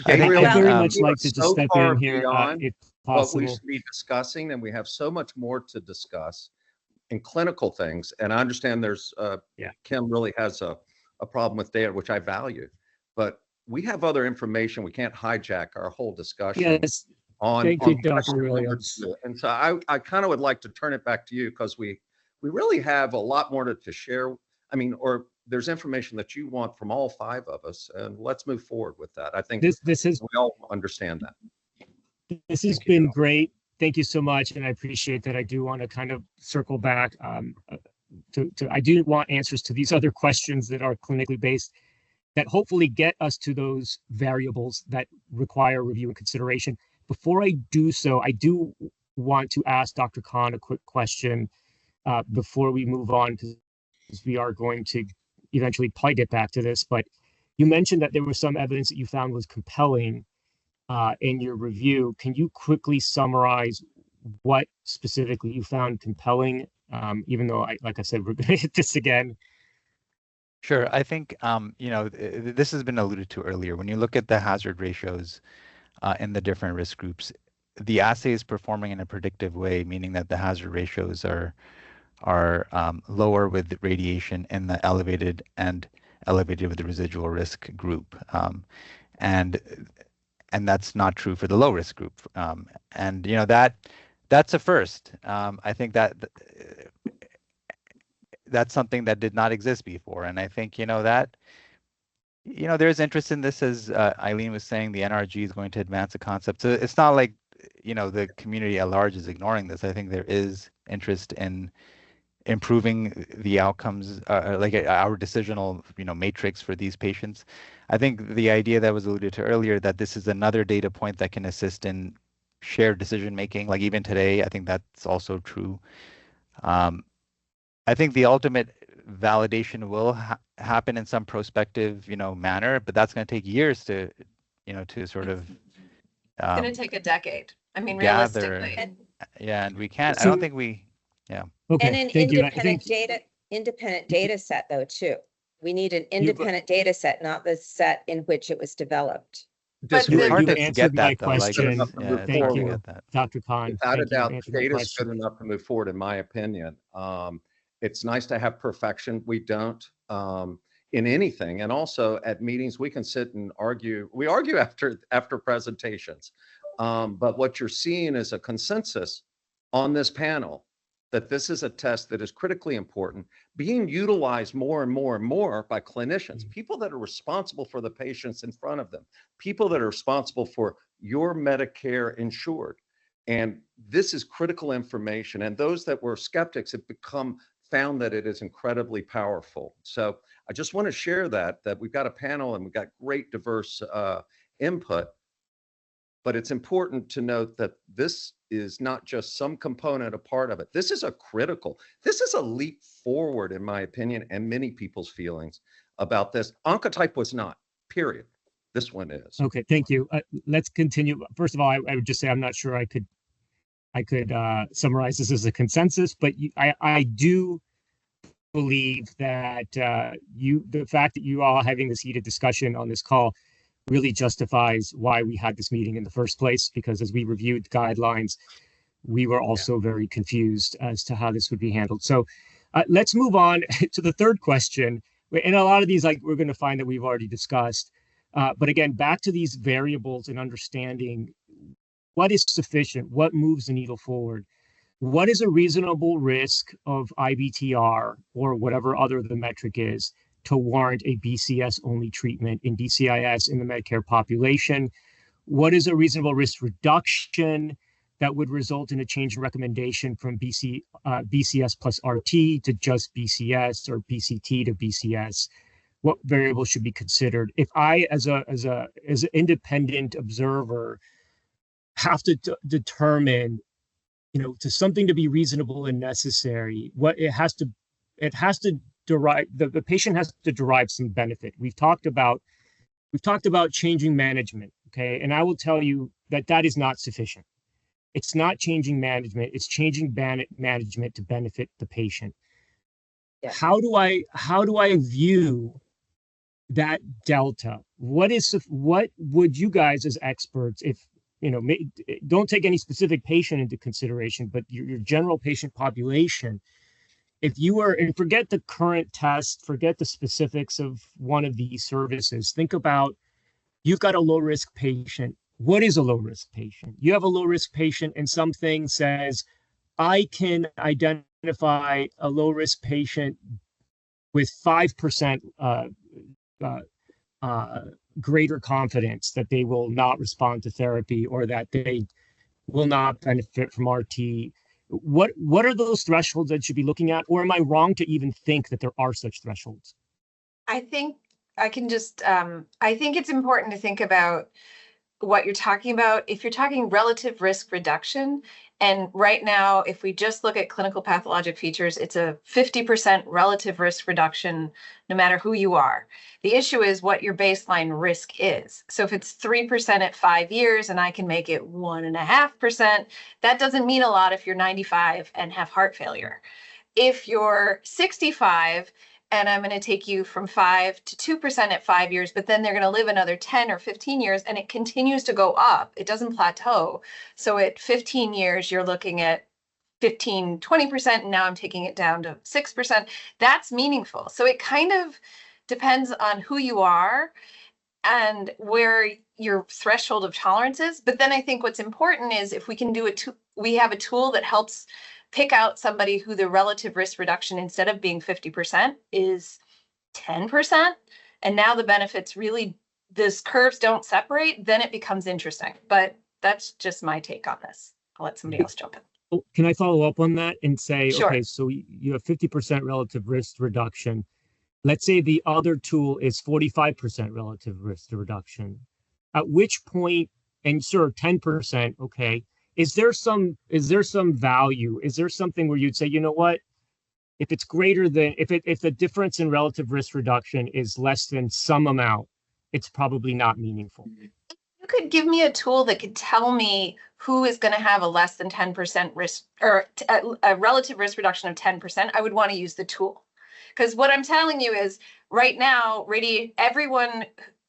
Gabriel, I'd very Well, much we are like to just so step far in here, beyond if what we possible. should be discussing, and we have so much more to discuss in clinical things. And I understand there's Kim really has a problem with data, which I value, but we have other information. We can't hijack our whole discussion. Yes, on thank you, Dr. question number Williams. 2. And so I kind of would like to turn it back to you, because we really have a lot more to share. I mean, or there's information that you want from all 5 of us, and let's move forward with that. I think this is we all understand that. This has been great. Thank you so much, and I appreciate that. I do want to kind of circle back I do want answers to these other questions that are clinically based, that hopefully get us to those variables that require review and consideration. Before I do so, I do want to ask Dr. Khan a quick question before we move on, because we are going to eventually probably get back to this. But you mentioned that there was some evidence that you found was compelling in your review. Can you quickly summarize what specifically you found compelling? Even though, like I said, we're going to hit this again. Sure. I think, this has been alluded to earlier. When you look at the hazard ratios in the different risk groups, the assay is performing in a predictive way, meaning that the hazard ratios are lower with radiation in the elevated and elevated with the residual risk group. And that's not true for the low risk group. And that's a first. I think that's something that did not exist before. And I think, there's interest in this, as Eileen was saying, the NRG is going to advance the concept. So it's not like, the community at large is ignoring this. I think there is interest in improving the outcomes, like our decisional, matrix for these patients. I think the idea that was alluded to earlier, that this is another data point that can assist in shared decision making, like even today, I think that's also true. I think the ultimate validation will happen in some prospective, manner, but that's going to take years to sort of. It's going to take a decade. I mean, gather, realistically. Yeah, and we can't. I So- don't think we. Yeah. Okay, And an thank you. I independent data set, though, too. We need an independent data set, not the set in which it was developed. But You- It's hard you to answered get my that though. Like, question. yeah, it's Thank hard to you. get that. Dr. Khan. Without a thank you. doubt, You the answered my data is question. good enough to move forward, in my opinion. It's nice to have perfection. We don't in anything. And also at meetings, we can sit and argue. We argue after presentations. But what you're seeing is a consensus on this panel that this is a test that is critically important, being utilized more and more and more by clinicians, people that are responsible for the patients in front of them, people that are responsible for your Medicare insured. And this is critical information. And those that were skeptics have found that it is incredibly powerful. So I just want to share that we've got a panel and we've got great diverse input. But it's important to note that this is not just some component, a part of it. This is this is a leap forward, in my opinion, and many people's feelings about this. Oncotype was not, period. This one is. Okay, thank you. Let's continue. First of all, I would just say I'm not sure I could summarize this as a consensus, but I do believe that the fact that you all are having this heated discussion on this call really justifies why we had this meeting in the first place, because as we reviewed guidelines, we were also very confused as to how this would be handled. So let's move on to the third question. And a lot of these, like, we're going to find that we've already discussed. But again, back to these variables and understanding what is sufficient, what moves the needle forward. What is a reasonable risk of IBTR or whatever other the metric is to warrant a BCS-only treatment in DCIS in the Medicare population? What is a reasonable risk reduction that would result in a change in recommendation from BCS plus RT to just BCS or BCT to BCS? What variables should be considered? If I, as an independent observer, have to determine, to something to be reasonable and necessary, what it has to derive, the patient has to derive some benefit. We've talked about changing management, okay? And I will tell you that is not sufficient. It's not changing management, it's changing management to benefit the patient. Yeah. How do I view that delta? What would you guys as experts, if don't take any specific patient into consideration, but your general patient population, if you were, and forget the current test, forget the specifics of one of these services, think about, you've got a low risk patient. What is a low risk patient? You have a low risk patient and something says, I can identify a low risk patient with 5% greater confidence that they will not respond to therapy or that they will not benefit from RT. What are those thresholds that you should be looking at? Or am I wrong to even think that there are such thresholds? I think I can just, I think it's important to think about what you're talking about. If you're talking relative risk reduction, and right now, if we just look at clinical pathologic features, it's a 50% relative risk reduction, no matter who you are. The issue is what your baseline risk is. So if it's 3% at 5 years and I can make it 1.5%, that doesn't mean a lot if you're 95 and have heart failure. If you're 65 and I'm going to take you from 5 to 2% at 5 years, but then they're going to live another 10 or 15 years and it continues to go up. It doesn't plateau. So at 15 years, you're looking at 15, 20%, and now I'm taking it down to 6%. That's meaningful. So it kind of depends on who you are and where your threshold of tolerance is. But then I think what's important is if we can do it, we have a tool that helps pick out somebody who the relative risk reduction, instead of being 50%, is 10%. And now the benefits really, these curves don't separate, then it becomes interesting. But that's just my take on this. I'll let somebody else jump in. Can I follow up on that and say, sure. Okay, so you have 50% relative risk reduction. Let's say the other tool is 45% relative risk reduction. At which point, and sure, 10%, okay, is there some value? Is there something where you'd say, you know what, if it's greater than, if the difference in relative risk reduction is less than some amount, it's probably not meaningful? You could give me a tool that could tell me who is going to have a less than 10% risk, or a relative risk reduction of 10%, I would want to use the tool. Because what I'm telling you is right now,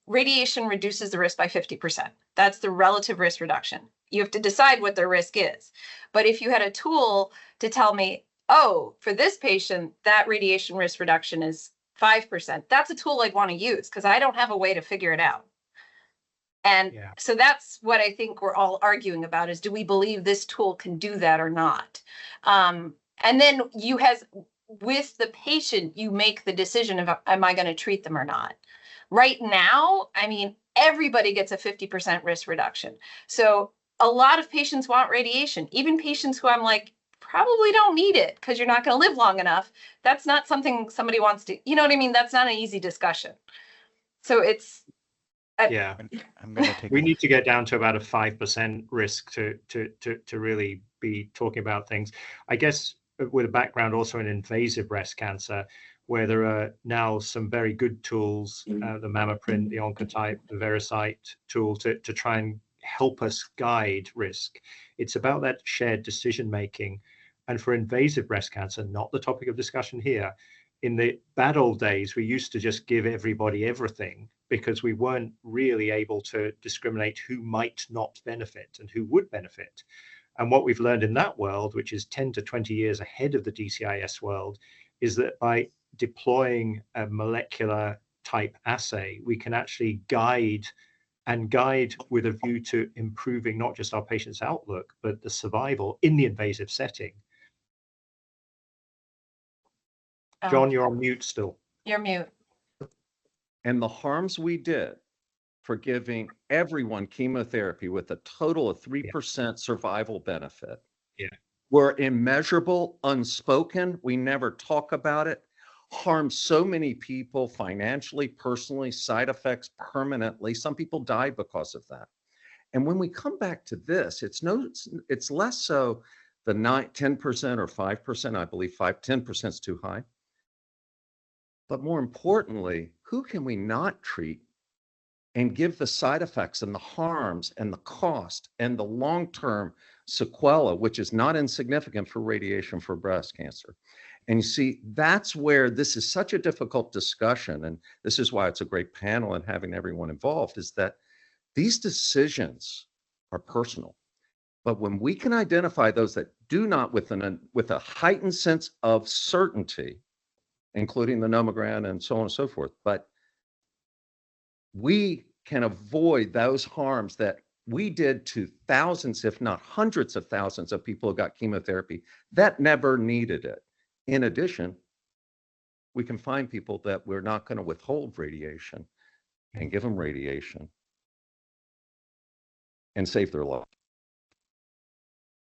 radiation reduces the risk by 50%. That's the relative risk reduction. You have to decide what their risk is. But if you had a tool to tell me, oh, for this patient, that radiation risk reduction is 5%, that's a tool I'd want to use because I don't have a way to figure it out. And so that's what I think we're all arguing about is, do we believe this tool can do that or not? And then with the patient, you make the decision of, am I going to treat them or not? Right now, I mean, everybody gets a 50% risk reduction. So a lot of patients want radiation, even patients who I'm like, probably don't need it because you're not going to live long enough. That's not something somebody wants to, you know what I mean? That's not an easy discussion. So it's, yeah, I'm going to take. We need to get down to about a 5% risk to really be talking about things. I guess with a background also in invasive breast cancer, where there are now some very good tools, the MammaPrint, the Oncotype, the Veracyte tool to try and help us guide risk. It's about that shared decision making. And for invasive breast cancer, not the topic of discussion here, in the bad old days, we used to just give everybody everything because we weren't really able to discriminate who might not benefit and who would benefit. And what we've learned in that world, which is 10 to 20 years ahead of the DCIS world, is that by deploying a molecular type assay, we can actually guide with a view to improving not just our patient's outlook, but the survival in the invasive setting. John, you're on mute still. You're mute. And the harms we did for giving everyone chemotherapy with a total of 3% survival benefit were immeasurable, unspoken. We never talk about it. Harmed so many people financially, personally, side effects permanently. Some people died because of that. And when we come back to this, it's less so the 10% or 5%. I believe 10% is too high. But more importantly, who can we not treat and give the side effects and the harms and the cost and the long-term sequela, which is not insignificant for radiation for breast cancer? And you see, that's where this is such a difficult discussion. And this is why it's a great panel and having everyone involved, is that these decisions are personal. But when we can identify those that do not with a heightened sense of certainty, including the nomogram and so on and so forth, but we can avoid those harms that we did to thousands, if not hundreds of thousands of people who got chemotherapy that never needed it. In addition, we can find people that we're not going to withhold radiation and give them radiation and save their life.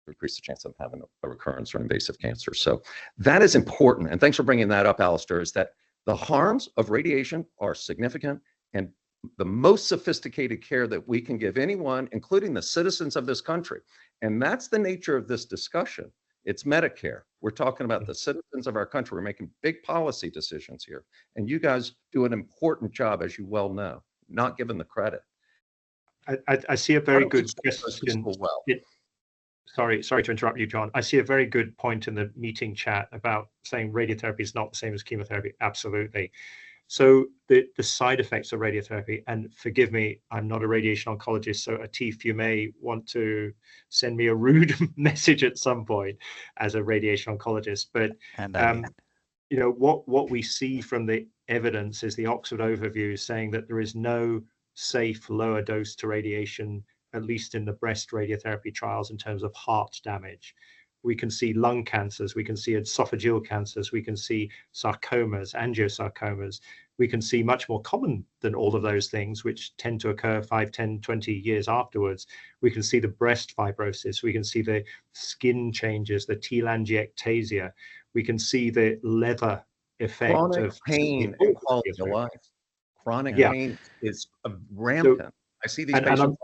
Increase the chance of having a recurrence or invasive cancer. So that is important. And thanks for bringing that up, Alistair, is that the harms of radiation are significant, and the most sophisticated care that we can give anyone, including the citizens of this country. And that's the nature of this discussion. It's Medicare. We're talking about the citizens of our country. We're making big policy decisions here. And you guys do an important job, as you well know, not given the credit. I see a very good question. Well. Sorry to interrupt you, John. I see a very good point in the meeting chat about saying radiotherapy is not the same as chemotherapy. Absolutely. So the side effects of radiotherapy, and forgive me, I'm not a radiation oncologist, so Atif, you may want to send me a rude message at some point as a radiation oncologist. But you know, what we see from the evidence is the Oxford overview saying that there is no safe lower dose to radiation, at least in the breast radiotherapy trials, in terms of heart damage. We can see lung cancers, we can see esophageal cancers, we can see sarcomas, angiosarcomas. We can see much more common than all of those things, which tend to occur 5, 10, 20 years afterwards. We can see the breast fibrosis, we can see the skin changes, the telangiectasia. We can see the leather effect chronic of pain and quality of life. Chronic pain is rampant. So, I see these patients.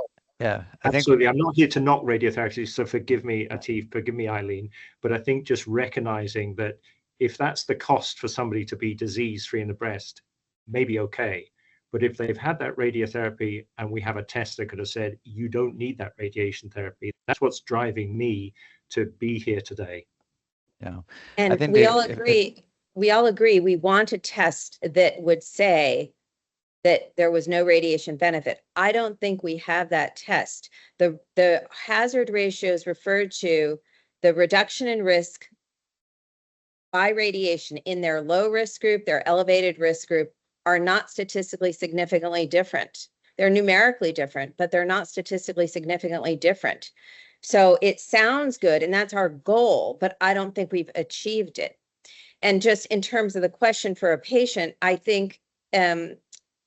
Absolutely. I'm not here to knock radiotherapy, so forgive me, Atif, forgive me, Eileen, but I think just recognizing that if that's the cost for somebody to be disease-free in the breast, maybe okay. But if they've had that radiotherapy and we have a test that could have said, you don't need that radiation therapy, that's what's driving me to be here today. Yeah. And we all agree, we want a test that would say that there was no radiation benefit. I don't think we have that test. The hazard ratios referred to, the reduction in risk by radiation in their low risk group, their elevated risk group, are not statistically significantly different. They're numerically different, but they're not statistically significantly different. So it sounds good, and that's our goal, but I don't think we've achieved it. And just in terms of the question for a patient, I think, I'm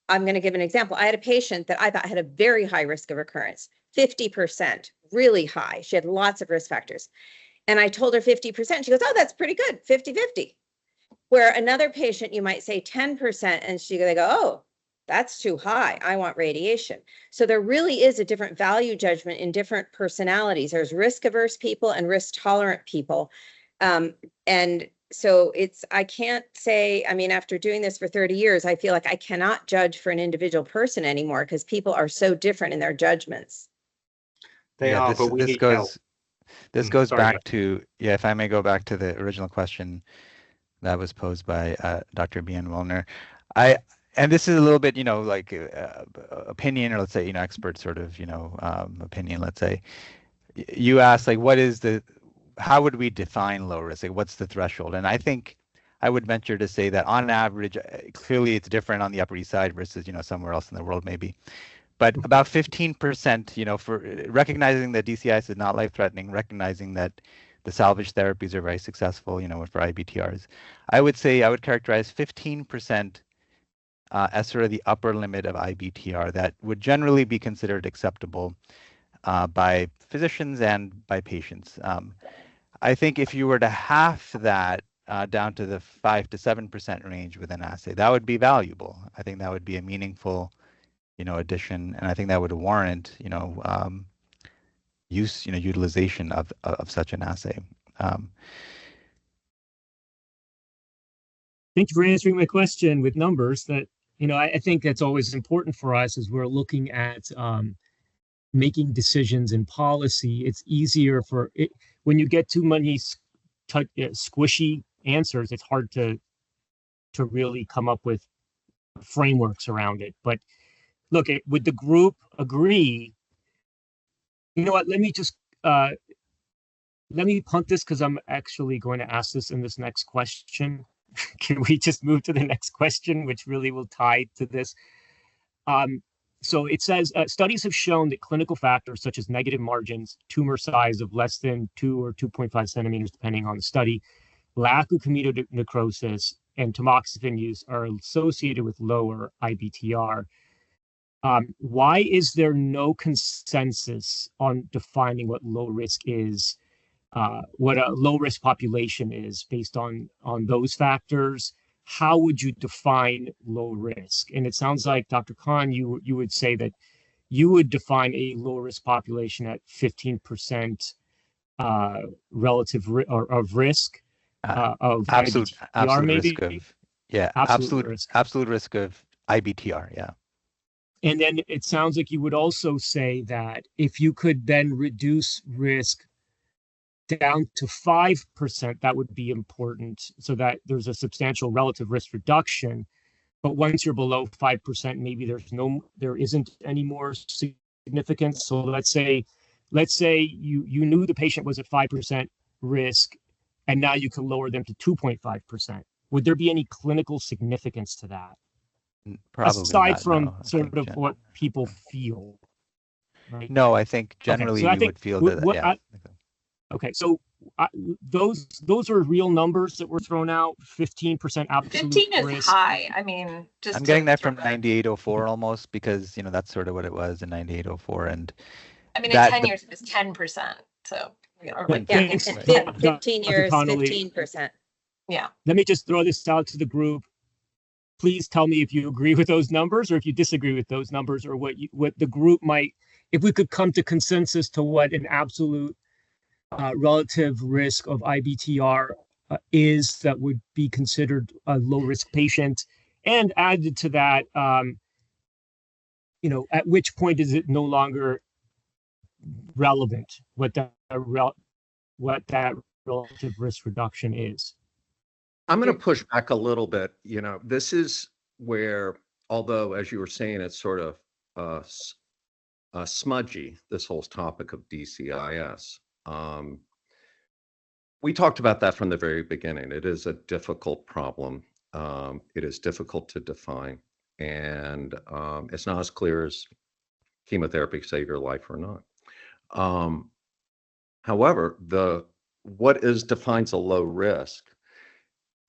going to give an example. I had a patient that I thought had a very high risk of recurrence, 50%, really high. She had lots of risk factors. And I told her 50%. She goes, oh, that's pretty good, 50-50. Where another patient, you might say 10%, and they go, oh, that's too high. I want radiation. So there really is a different value judgment in different personalities. There's risk averse people and risk tolerant people. And so I can't say, I mean, after doing this for 30 years, I feel like I cannot judge for an individual person anymore because people are so different in their judgments. They are, but we need help. This goes back to, if I may go back to the original question that was posed by Dr. Bien-Willner. And this is a little bit, like opinion, or let's say, expert sort of, opinion, let's say. you asked like, how would we define low risk? Like, what's the threshold? And I think I would venture to say that on average, clearly it's different on the Upper East Side versus, somewhere else in the world maybe. But about 15%, for recognizing that DCIS is not life-threatening, recognizing that the salvage therapies are very successful, for IBTRs, I would characterize 15% as sort of the upper limit of IBTR that would generally be considered acceptable by physicians and by patients. I think if you were to half that down to the 5 to 7% range with an assay, that would be valuable. I think that would be a meaningful, addition, and I think that would warrant, utilization of such an assay. Thank you for answering my question with numbers. That I think that's always important for us as we're looking at making decisions in policy. It's easier for it when you get too many squishy answers. It's hard to really come up with frameworks around it. But look, would the group agree? You know what? Let me just let me punt this because I'm actually going to ask this in this next question. Can we just move to the next question, which really will tie to this? So it says, studies have shown that clinical factors such as negative margins, tumor size of less than 2 or 2.5 centimeters, depending on the study, lack of comedonecrosis, necrosis, and tamoxifen use are associated with lower IBTR. Why is there no consensus on defining what low risk is? What a low risk population is based on those factors? How would you define low risk? And it sounds like, Dr. Khan, you would say that you would define a low risk population at 15% relative of risk of absolute IBTR, maybe? risk of absolute risk of IBTR, yeah. And then it sounds like you would also say that if you could then reduce risk down to 5%, that would be important so that there's a substantial relative risk reduction. But once you're below 5%, maybe there isn't any more significance. So let's say you knew the patient was at 5% risk, and now you can lower them to 2.5%. Would there be any clinical significance to that? Probably aside not, from no. sort of what people feel. Right? No, I think generally so I you think would feel that. Yeah. Okay, so those are real numbers that were thrown out. 15% absolute 15 is risk. high. I mean, just I'm getting that from 9804 almost, because that's sort of what it was in 9804, and I mean, that, in 10 years it was 10%. So or like, Yeah, Thanks, and Dr. 15 years, Connolly. 15%. yeah. Let me just throw this out to the group. Please tell me if you agree with those numbers or if you disagree with those numbers, or what the group might, if we could come to consensus to what an absolute relative risk of IBTR is that would be considered a low risk patient, and added to that, at which point is it no longer relevant what that relative risk reduction is? I'm going to push back a little bit. This is where, although, as you were saying, it's sort of smudgy, this whole topic of DCIS. We talked about that from the very beginning. It is a difficult problem. It is difficult to define, and it's not as clear as chemotherapy save your life or not. However, what defines a low risk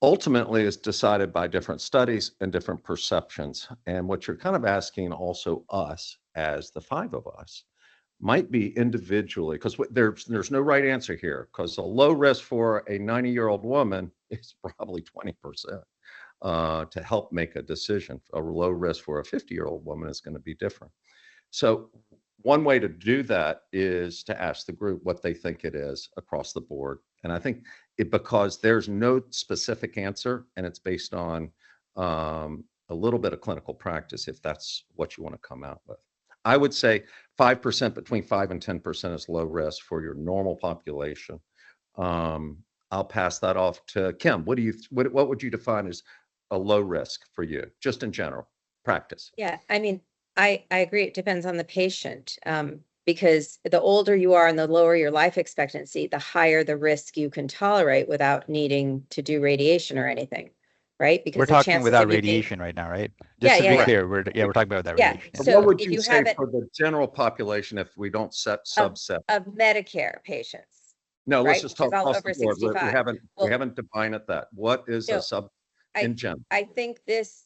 ultimately is decided by different studies and different perceptions. And what you're kind of asking also us, as the 5 of us, might be individually, because there's no right answer here, because a low risk for a 90-year-old woman is probably 20% to help make a decision. A low risk for a 50-year-old woman is going to be different. So one way to do that is to ask the group what they think it is across the board. And I think because there's no specific answer, and it's based on a little bit of clinical practice, if that's what you want to come out with. I would say 5%, between 5 and 10% is low risk for your normal population. I'll pass that off to Kim. What would you define as a low risk for you, just in general practice? Yeah, I mean, I agree. It depends on the patient. because the older you are and the lower your life expectancy, the higher the risk you can tolerate without needing to do radiation or anything, right? Because We're the talking chances without of you being- radiation right now, right? Yeah, Just to yeah, be yeah. clear, we're talking about that Yeah, radiation. But so what would if you you say have it for the general population if we don't set subset? of Medicare patients, No, let's right, just which is talk all across over the board. We 65. haven't Well- we haven't defined it that. What is No, a sub I- in general? I think this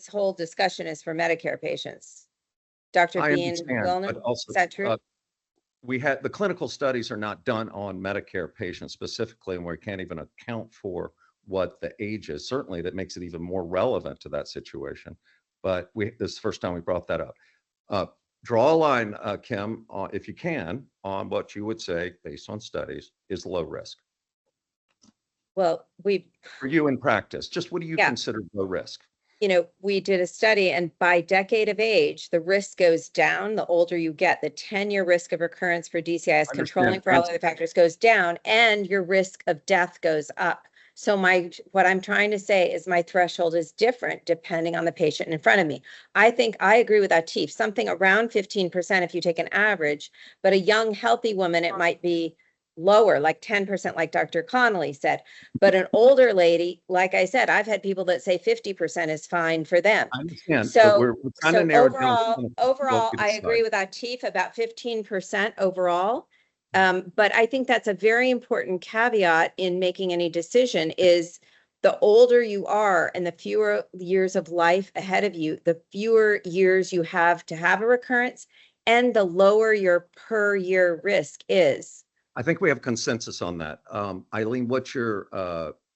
whole discussion is for Medicare patients. Dr. I understand, Bien-Willner, but also, is that true? we had the clinical studies are not done on Medicare patients specifically, and we can't even account for what the age is. Certainly, that makes it even more relevant to that situation. But this is the first time we brought that up. Draw a line, Kim, if you can, on what you would say, based on studies, is low risk Well, for you in practice. Just what do you Yeah. consider low risk? we did a study, and by decade of age, the risk goes down the older you get. The 10-year risk of recurrence for DCIS, Understand. controlling for all other factors, goes down, and your risk of death goes up. So what I'm trying to say is my threshold is different depending on the patient in front of me. I think I agree with Atif, something around 15% if you take an average, but a young, healthy woman, it might be lower, like 10%, like Dr. Connolly said. But an older lady, like I said, I've had people that say 50% is fine for them. I understand. So, but we're trying to narrow it down. overall, we I agree decide. with Atif about 15% overall. But I think that's a very important caveat in making any decision is the older you are and the fewer years of life ahead of you, the fewer years you have to have a recurrence and the lower your per year risk is. I think we have consensus on that. Eileen, what's your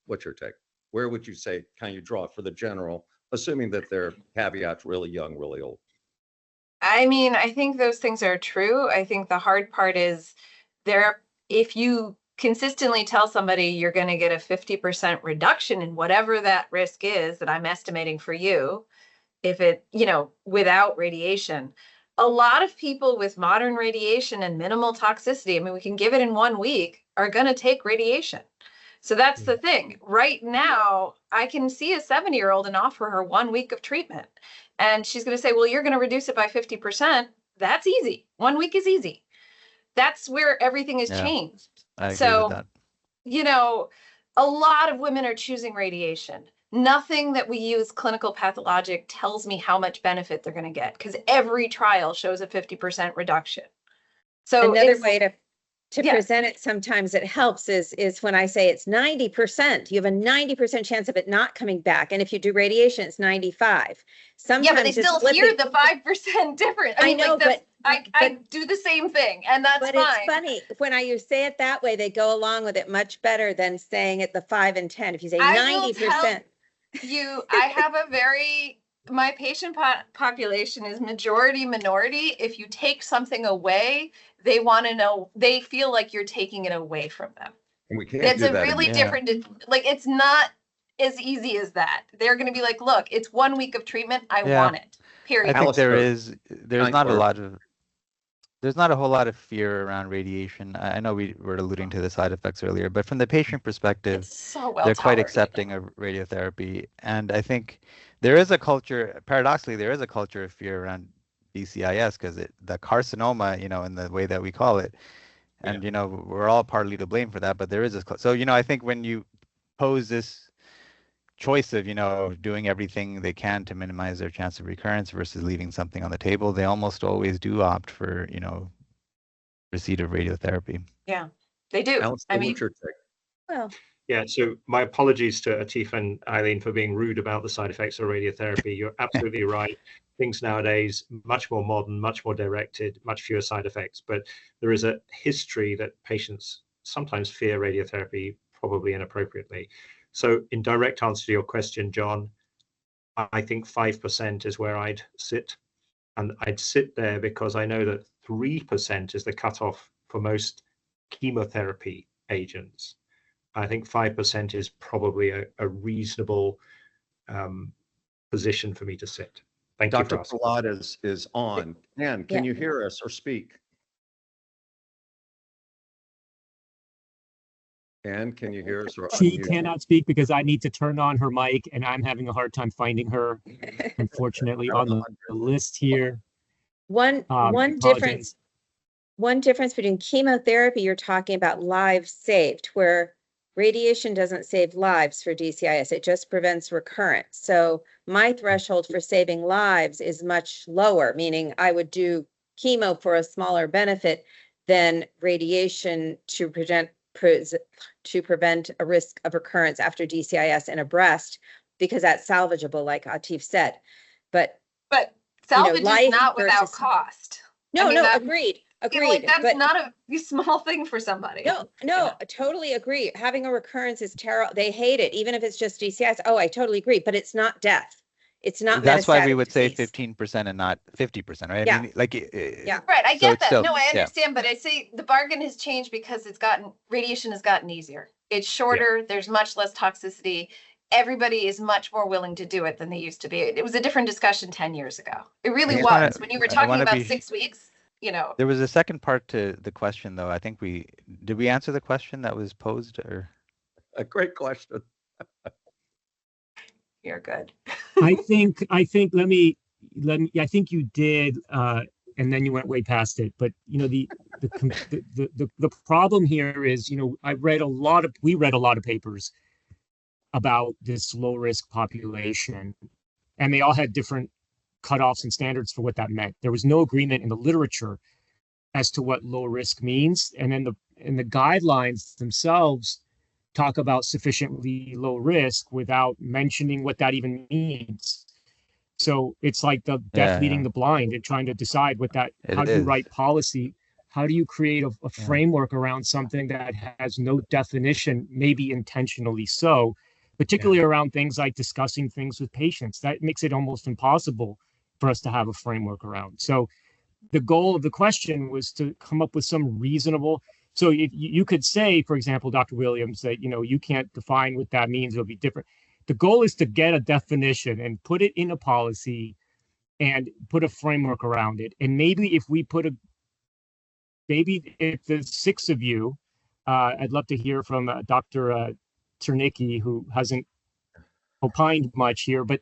take? Where would you say, can you draw it for the general, assuming that they're caveats really young, really old? I mean, I think those things are true. I think the hard part is if you consistently tell somebody you're going to get a 50% reduction in whatever that risk is that I'm estimating for you, if it, without radiation, a lot of people with modern radiation and minimal toxicity, I mean, we can give it in 1 week, are going to take radiation. So that's the thing. Right now, I can see a 70-year-old and offer her 1 week of treatment. And she's going to say, well, you're going to reduce it by 50%. That's easy. 1 week is easy. That's where everything has changed. I agree with that. A lot of women are choosing radiation. Nothing that we use clinical pathologic tells me how much benefit they're going to get because every trial shows a 50% reduction. So another way to Yeah. present it sometimes it helps is when I say it's 90%, you have a 90% chance of it not coming back. And if you do radiation, it's 95. Sometimes yeah, but they it's still flipping. hear the 5% difference. I know, but I do the same thing, and that's But fine. it's funny, when you say it that way, they go along with it much better than saying it the 5 and 10. If you say I will 90%. I have my patient population is majority minority. If you take something away, they want to know, they feel like you're taking it away from them. And we can't It's do a that. really Yeah. different, it's not as easy as that. They're going to be like, look, it's 1 week of treatment. I Yeah. want it, I period. think Alistair, there's not a Tyler. lot of there's not a whole lot of fear around radiation. I know we were alluding to the side effects earlier, but from the patient perspective, It's so well they're quite tolerated. accepting of radiotherapy. And I think there is a culture, paradoxically, there is a culture of fear around DCIS because the carcinoma, in the way that we call it, and, we're all partly to blame for that, but there is this. So, I think when you pose this choice of, doing everything they can to minimize their chance of recurrence versus leaving something on the table, they almost always do opt for, receipt of radiotherapy. Yeah, they do. Alistair, what's your take? Well, Yeah, so my apologies to Atif and Eileen for being rude about the side effects of radiotherapy. You're absolutely right. Things nowadays, much more modern, much more directed, much fewer side effects. But there is a history that patients sometimes fear radiotherapy, probably inappropriately. So in direct answer to your question, John, I think 5% is where I'd sit. And I'd sit there because I know that 3% is the cutoff for most chemotherapy agents. I think 5% is probably a reasonable position for me to sit. Thank you for Dr. asking. Prahlad is on. Ann, can Yeah. you hear us or speak? Ann, can you hear us or She unmute? cannot speak because I need to turn on her mic and I'm having a hard time finding her, unfortunately, on the list here. One I difference. apologize. one difference between chemotherapy, you're talking about lives saved, where radiation doesn't save lives for DCIS. It just prevents recurrence. So my threshold for saving lives is much lower, meaning I would do chemo for a smaller benefit than radiation to prevent a risk of recurrence after DCIS in a breast, because that's salvageable, like Atif said. But salvage life is not without versus- cost. No, I mean, agreed. Like, that's but not a small thing for somebody. no, I totally agree. Having a recurrence is terrible. They hate it, even if it's just DCIS. Oh, I totally agree. But it's not death. It's not. That's why we metastatic would say disease. 15% and not 50%, right? Yeah. I mean, like, Yeah. Right, I so get it's that. still- No, I yeah. understand, but I say the bargain has changed because radiation has gotten easier. It's shorter, there's much less toxicity. Everybody is much more willing to do it than they used to be. It was a different discussion 10 years ago. It really just was. wanna- When you were I talking wanna about be- 6 weeks, There was a second part to the question, though. I think did we answer the question that was posed, or? A great question. you're good. I think I think you did, and then you went way past it. But the problem here is, we read a lot of papers about this low risk population, and they all had different cutoffs and standards for what that meant. There was no agreement in the literature as to what low risk means, and then the guidelines themselves talk about sufficiently low risk without mentioning what that even means. So it's like the deaf leading the blind and trying to decide how do you write policy? How do you create a framework around something that has no definition, maybe intentionally so, particularly around things like discussing things with patients? That makes it almost impossible for us to have a framework around. So the goal of the question was to come up with some reasonable. So if you could say, for example, Dr. Williams, that, you can't define what that means, it'll be different. The goal is to get a definition and put it in a policy and put a framework around it. And maybe if the 6 of you, I'd love to hear from Dr. Czernicki, who hasn't opined much here, but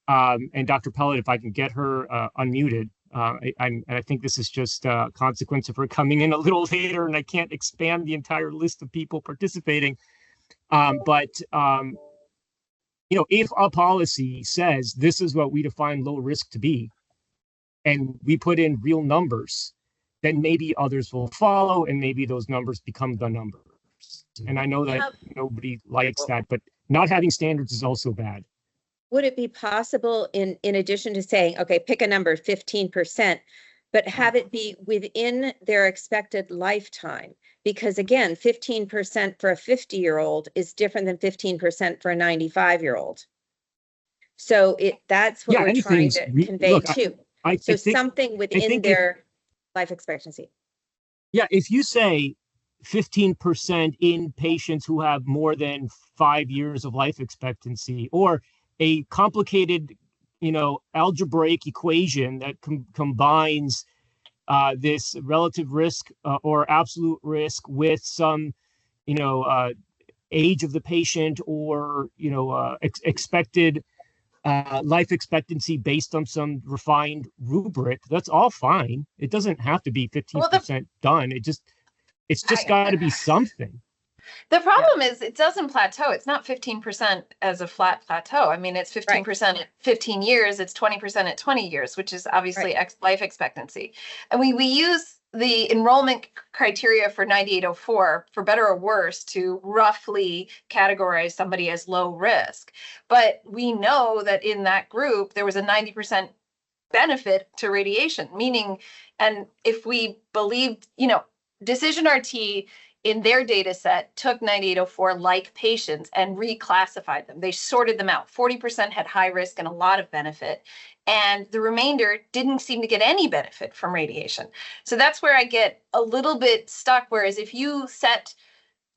and Dr. Pellet, if I can get her unmuted. I think this is just a consequence of her coming in a little later, and I can't expand the entire list of people participating. If a policy says this is what we define low risk to be, and we put in real numbers, then maybe others will follow, and maybe those numbers become the numbers. And I know that nobody likes that, but not having standards is also bad. Would it be possible, in addition to saying, okay, pick a number, 15%, but have it be within their expected lifetime? Because again, 15% for a 50-year-old is different than 15% for a 95-year-old. So that's what we're trying to convey too. I think something within their life expectancy. Yeah, if you say 15% in patients who have more than 5 years of life expectancy, or a complicated, algebraic equation that combines this relative risk or absolute risk with some, age of the patient, or, expected life expectancy based on some refined rubric, that's all fine. It doesn't have to be 15% done. It's just got to be something. The problem is it doesn't plateau. It's not 15% as a flat plateau. I mean, it's 15% at 15 years. It's 20% at 20 years, which is obviously life expectancy. And we use the enrollment criteria for 9804, for better or worse, to roughly categorize somebody as low risk. But we know that in that group, there was a 90% benefit to radiation, meaning, and if we believed, Decision RT in their data set took 9804 like patients and reclassified them. They sorted them out. 40% had high risk and a lot of benefit, and the remainder didn't seem to get any benefit from radiation. So that's where I get a little bit stuck. Whereas if you set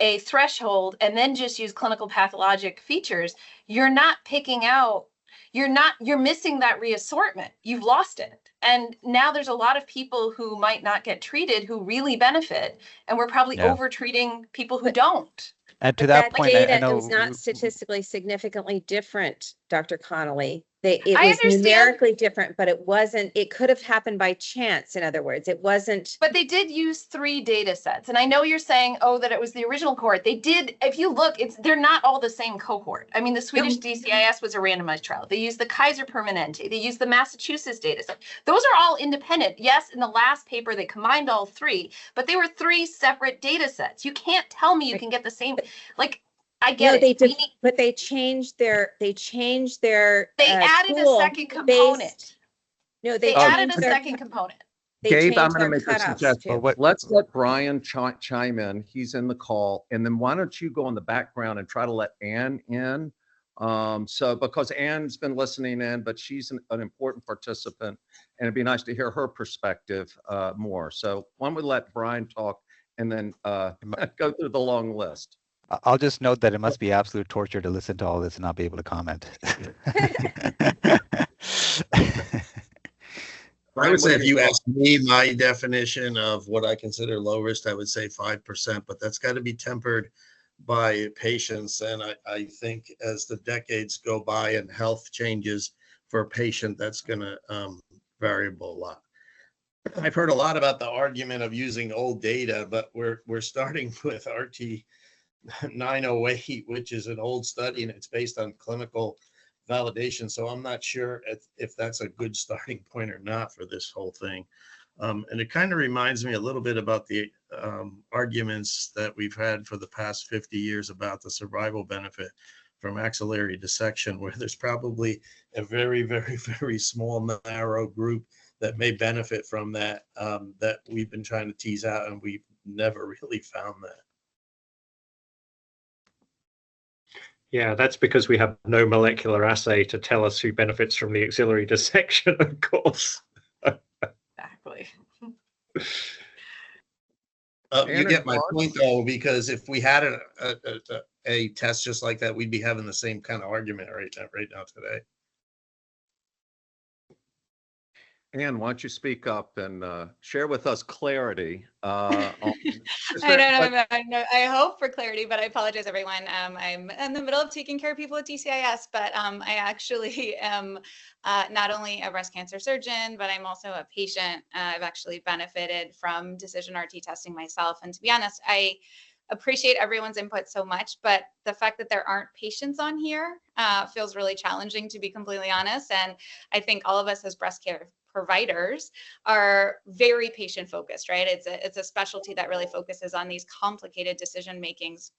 a threshold and then just use clinical pathologic features, you're not picking out, you're missing that reassortment. You've lost it. And now there's a lot of people who might not get treated who really benefit, and we're probably over treating people who don't. And to that point, data I know is not statistically significantly different, Dr. Connolly, It I was understand. numerically different, but it could have happened by chance. In other words, it wasn't. But they did use 3 data sets. And I know you're saying, oh, that it was the original cohort. They did, if you look, they're not all the same cohort. I mean, the Swedish DCIS was a randomized trial. They used the Kaiser Permanente. They used the Massachusetts data set. Those are all independent. Yes, in the last paper, they combined all 3, but they were 3 separate data sets. You can't tell me you can get the same, like, I get No, it. but they changed their. They added a second component. They added a second component. Gabe, I'm going to make a cutoffs suggestion. too. Let's let Brian chime in. He's in the call. And then why don't you go in the background and try to let Ann in? Because Ann's been listening in, but she's an important participant, and it'd be nice to hear her perspective more. So why don't we let Brian talk and then go through the long list. I'll just note that it must be absolute torture to listen to all this and not be able to comment. I would say if you ask me my definition of what I consider low risk, I would say 5%, but that's got to be tempered by patients. And I think as the decades go by and health changes for a patient, that's going to variable a lot. I've heard a lot about the argument of using old data, but we're starting with RT 908, which is an old study and it's based on clinical validation. So I'm not sure if that's a good starting point or not for this whole thing. And it kind of reminds me a little bit about the arguments that we've had for the past 50 years about the survival benefit from axillary dissection, where there's probably a very, very, very small, narrow group that may benefit from that, that we've been trying to tease out, and we've never really found that. Yeah, that's because we have no molecular assay to tell us who benefits from the axillary dissection, of course. Exactly. You get my point, though, because if we had a test just like that, we'd be having the same kind of argument right now today. Ann, why don't you speak up and share with us clarity? I hope for clarity, but I apologize, everyone. I'm in the middle of taking care of people at DCIS, but I actually am not only a breast cancer surgeon, but I'm also a patient. I've actually benefited from DecisionRT testing myself. And to be honest, I appreciate everyone's input so much, but the fact that there aren't patients on here feels really challenging, to be completely honest. And I think all of us as breast care providers are very patient focused, right? It's a specialty that really focuses on these complicated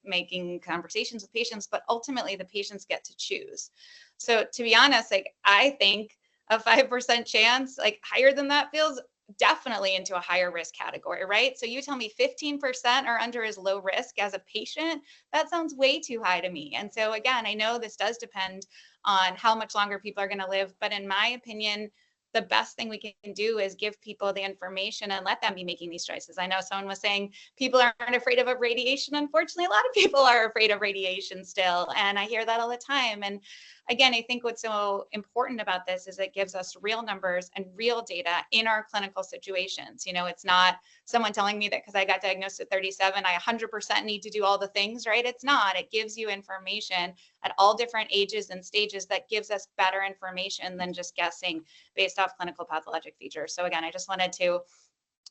making conversations with patients, but ultimately the patients get to choose. So to be honest, like, I think a 5% chance, like higher than that, feels definitely into a higher risk category, right? So you tell me 15% or under is low risk as a patient, that sounds way too high to me. And so again, I know this does depend on how much longer people are going to live, but in my opinion, the best thing we can do is give people the information and let them be making these choices. I know someone was saying people aren't afraid of radiation. Unfortunately, a lot of people are afraid of radiation still. And I hear that all the time. And again, I think what's so important about this is it gives us real numbers and real data in our clinical situations. You know, it's not someone telling me that because I got diagnosed at 37, I 100% need to do all the things, right? It's not. It gives you information at all different ages and stages that gives us better information than just guessing based off clinical pathologic features. So again, I just wanted to,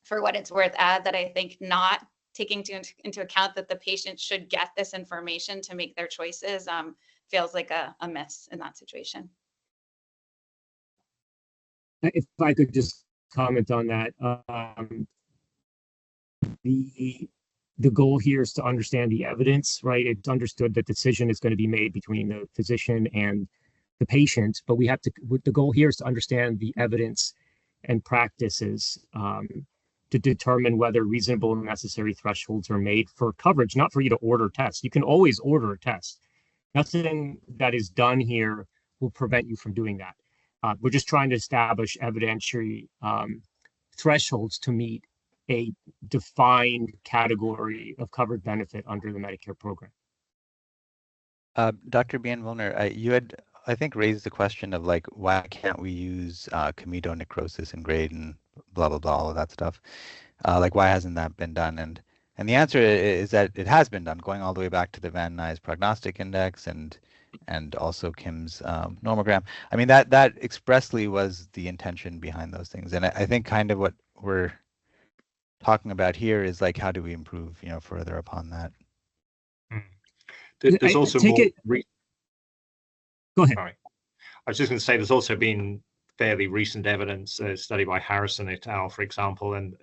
for what it's worth, add that I think not taking into account that the patient should get this information to make their choices feels like a miss in that situation. If I could just comment on that, the goal here is to understand the evidence, right? It's understood that decision is going to be made between the physician and the patient, but the goal here is to understand the evidence and practices to determine whether reasonable and necessary thresholds are made for coverage, not for you to order tests. You can always order a test. Nothing that is done here will prevent you from doing that. We're just trying to establish evidentiary thresholds to meet a defined category of covered benefit under the Medicare program. Dr. Bien-Willner, you had, I think, raised the question of like, why can't we use comedo necrosis and grade and blah, blah, blah, all of that stuff? Like, why hasn't that been done? And the answer is that it has been done, going all the way back to the Van Nuys prognostic index and and also Kim's nomogram. I mean, that expressly was the intention behind those things. And I think kind of what we're talking about here is like, how do we improve, further upon that? There's also more. Go ahead. Sorry. I was just going to say there's also been fairly recent evidence, a study by Harrison et al., for example, and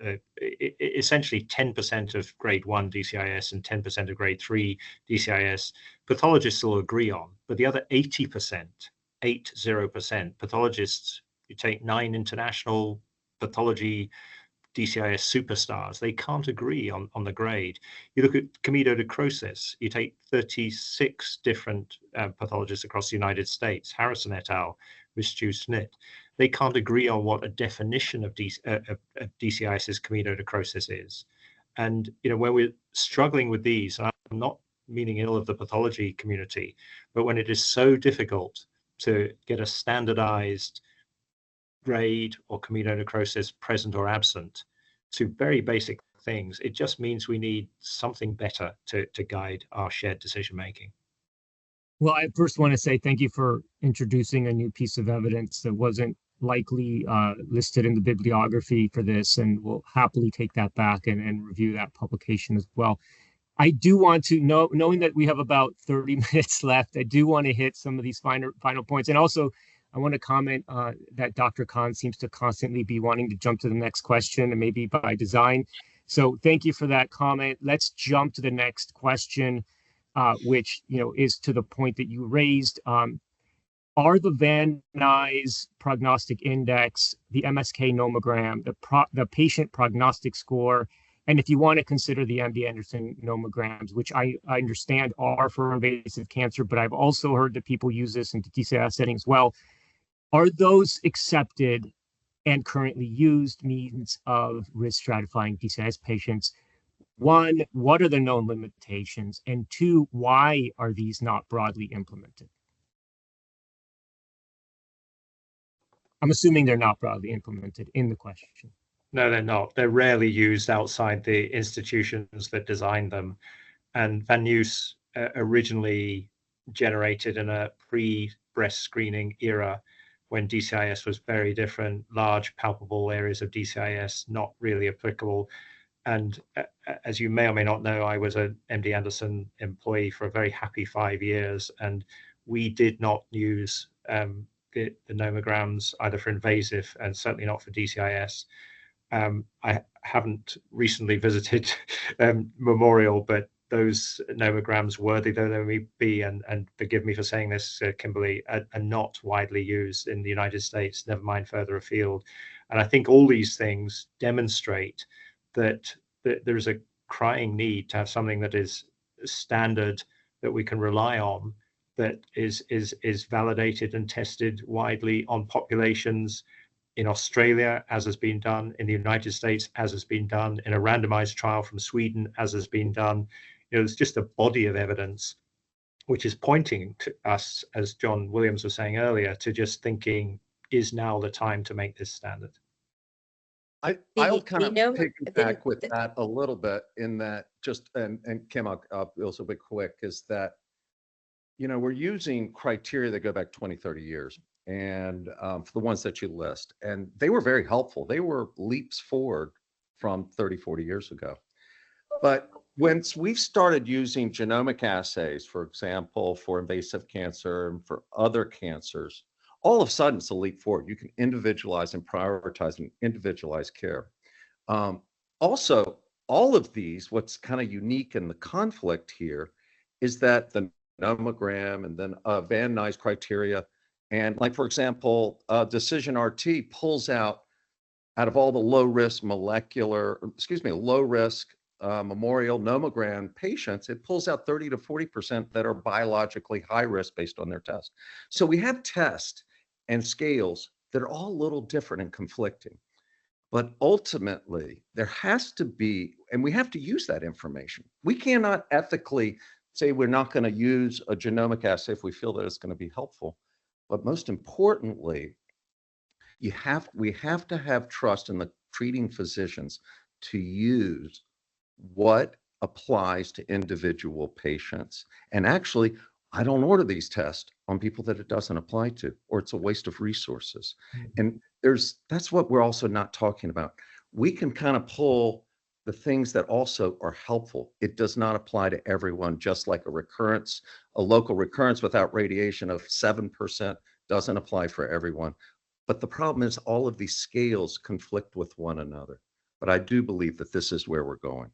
essentially 10% of grade 1 DCIS and 10% of grade 3 DCIS pathologists will agree on, but the other 80%, pathologists, you take 9 international pathology DCIS superstars, they can't agree on the grade. You look at comedonecrosis, you take 36 different pathologists across the United States, Harrison et al., with Stu Snit. They can't agree on what a definition of DCIS's comedonecrosis is. And when we're struggling with these, I'm not meaning ill of the pathology community, but when it is so difficult to get a standardized grade or comedonecrosis present or absent to very basic things, it just means we need something better to guide our shared decision making. Well, I first want to say thank you for introducing a new piece of evidence that wasn't likely listed in the bibliography for this, and we'll happily take that back and review that publication as well. I do want to knowing that we have about 30 minutes left, I do want to hit some of these final points. And also, I want to comment that Dr. Khan seems to constantly be wanting to jump to the next question, and maybe by design. So thank you for that comment. Let's jump to the next question, which is to the point that you raised. Are the Van Nuys prognostic index, the MSK nomogram, the patient prognostic score, and if you want to consider the MD Anderson nomograms, which I understand are for invasive cancer, but I've also heard that people use this in the DCIS setting as well. Are those accepted and currently used means of risk stratifying DCIS patients? 1, what are the known limitations? And 2, why are these not broadly implemented? I'm assuming they're not broadly implemented in the question. No, they're not. They're rarely used outside the institutions that designed them. And Van Nuys originally generated in a pre-breast screening era when DCIS was very different, large palpable areas of DCIS not really applicable. And as you may or may not know, I was an MD Anderson employee for a very happy 5 years, and we did not use the nomograms either for invasive and certainly not for DCIS. I haven't recently visited Memorial, but those nomograms, worthy though they may be, and forgive me for saying this, Kimberly, are not widely used in the United States, never mind further afield. And I think all these things demonstrate that there is a crying need to have something that is standard, that we can rely on, that is validated and tested widely on populations in Australia, as has been done, in the United States, as has been done, in a randomized trial from Sweden, as has been done. It's just a body of evidence which is pointing to us, as John Williams was saying earlier, to just thinking, is now the time to make this standard? I'll kind of piggyback with that a little bit in that and Kim, I'll also be quick, is that, we're using criteria that go back 20, 30 years. And for the ones that you list, and they were very helpful. They were leaps forward from 30, 40 years ago. But once we've started using genomic assays, for example, for invasive cancer and for other cancers, all of a sudden it's a leap forward. You can individualize and prioritize and individualize care. Also, all of these, what's kind of unique in the conflict here is that the nomogram and then Van Nuys criteria, and like, for example, Decision RT pulls out of all the low risk Memorial nomogram patients, it pulls out 30 to 40% that are biologically high risk based on their test. So we have tests and scales that are all a little different and conflicting. But ultimately, there has to be, and we have to use that information. We cannot ethically say we're not going to use a genomic assay if we feel that it's going to be helpful. But most importantly, we have to have trust in the treating physicians to use what applies to individual patients. And actually, I don't order these tests on people that it doesn't apply to, or it's a waste of resources. And that's what we're also not talking about. We can kind of pull the things that also are helpful. It does not apply to everyone, just like a local recurrence without radiation of 7% doesn't apply for everyone. But the problem is all of these scales conflict with one another. But I do believe that this is where we're going.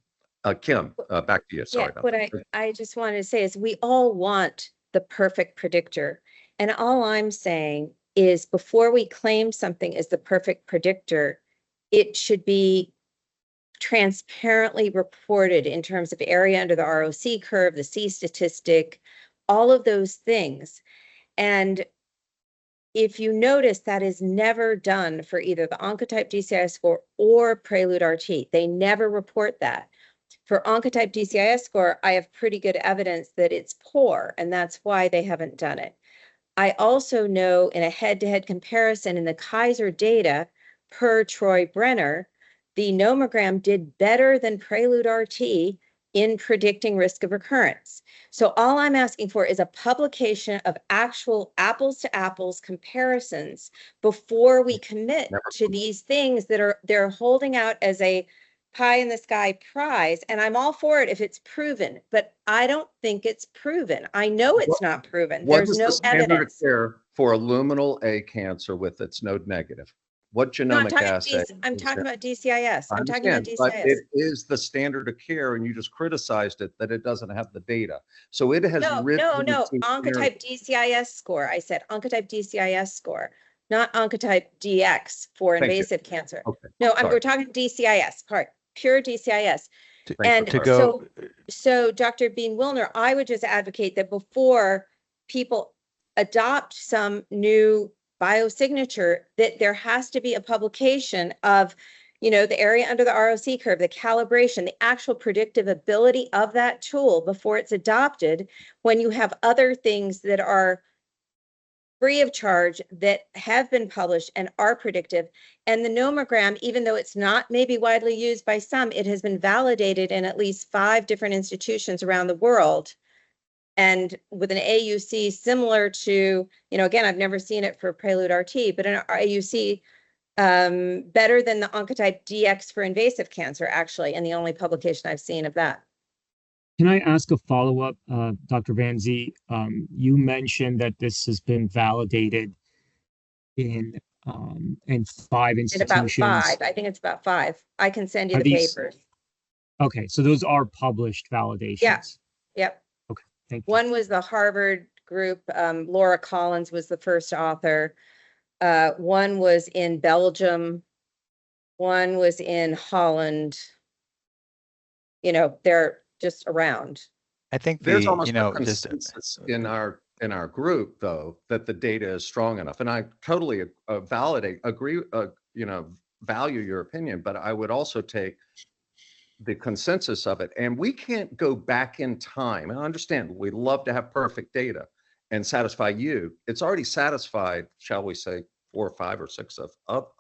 Kim, back to you. Sorry about what that. I just wanted to say is we all want the perfect predictor. And all I'm saying is before we claim something as the perfect predictor, it should be transparently reported in terms of area under the ROC curve, the C statistic, all of those things. And if you notice, that is never done for either the Oncotype DCIS score or Prelude RT. They never report that. For Oncotype DCIS score, I have pretty good evidence that it's poor, and that's why they haven't done it. I also know in a head-to-head comparison in the Kaiser data per Troy Brenner, the nomogram did better than Prelude RT in predicting risk of recurrence. So all I'm asking for is a publication of actual apples to apples comparisons before we commit to these things that they're holding out as a pie in the sky prize. And I'm all for it if it's proven, but I don't think it's proven. I know it's not proven. There's no evidence. Of care for a luminal A cancer with its node negative? What genomic assay? I'm talking about DCIS. I'm talking about DCIS. But it is the standard of care, and you just criticized it that it doesn't have the data. So it has No, Oncotype DCIS score. I said Oncotype DCIS score, not Oncotype DX for invasive cancer. Okay. No, we're talking DCIS part, pure DCIS. So Dr. Bien-Willner, I would just advocate that before people adopt some new biosignature, that there has to be a publication of, the area under the ROC curve, the calibration, the actual predictive ability of that tool before it's adopted, when you have other things that are free of charge that have been published and are predictive. And the nomogram, even though it's not maybe widely used by some, it has been validated in at least 5 different institutions around the world. And with an AUC similar to, again, I've never seen it for Prelude RT, but an AUC better than the Oncotype DX for invasive cancer, actually, and the only publication I've seen of that. Can I ask a follow-up, Dr. Van Zee? You mentioned that this has been validated in 5 institutions. In about 5. I think it's about 5. I can send you the papers. Okay, so those are published validations. Yeah. Yep. Okay, thank you. One was the Harvard group. Laura Collins was the first author. One was in Belgium. One was in Holland. They're just around. I think there's almost a consensus in our group, though, that the data is strong enough, and I totally agree, value your opinion, but I would also take the consensus of it, and we can't go back in time. And I understand we love to have perfect data and satisfy you. It's already satisfied, shall we say, 4 or 5 or 6 of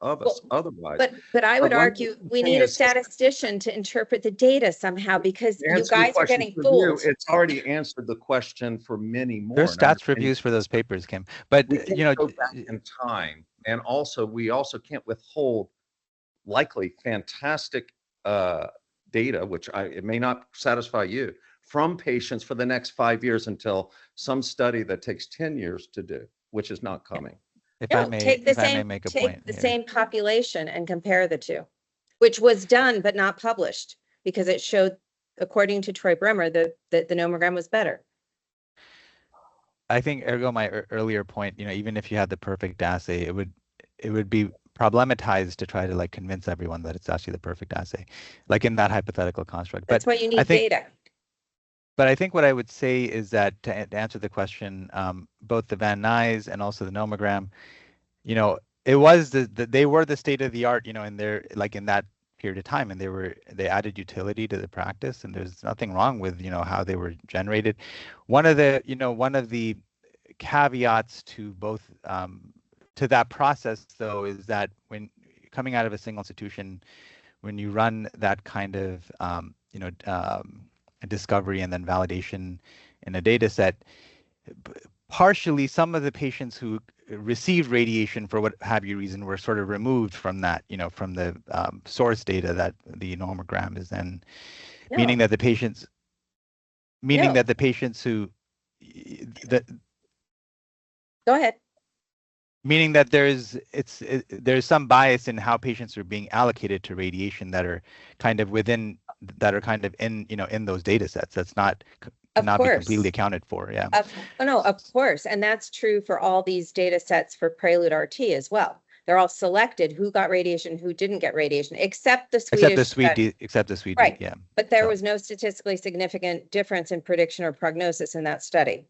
us otherwise. But I would argue we need a statistician to interpret the data somehow, because you guys are getting fooled. It's already answered the question for many more. There's stats reviews for those papers, Kim. But we can't go back in time, and we also can't withhold likely fantastic data, which it may not satisfy you, from patients for the next 5 years until some study that takes 10 years to do, which is not coming. If I may make a point, take the same population and compare the two, which was done but not published because it showed, according to Troy Bremer, that the nomogram was better. I think, ergo my earlier point, even if you had the perfect assay, it would be problematized to try to convince everyone that it's actually the perfect assay, like in that hypothetical construct. That's why you need data. But I think what I would say is that to answer the question, both the Van Nuys and also the nomogram, it was they were the state of the art, in their in that period of time, and they added utility to the practice, and there's nothing wrong with how they were generated. One of the caveats to both to that process, though, is that when coming out of a single institution, when you run that kind of discovery and then validation in a data set, partially some of the patients who received radiation for what have you reason were sort of removed from that, from the source data that the nomogram is in, meaning that the patients, that the patients who Go ahead. meaning that there's some bias in how patients are being allocated to radiation that are kind of in in those data sets. That's not cannot be completely accounted for. Yeah. Of course. And that's true for all these data sets for Prelude RT as well. They're all selected who got radiation, who didn't get radiation, except the Swedish. Except the Swedish. Right. Yeah. But there was no statistically significant difference in prediction or prognosis in that study.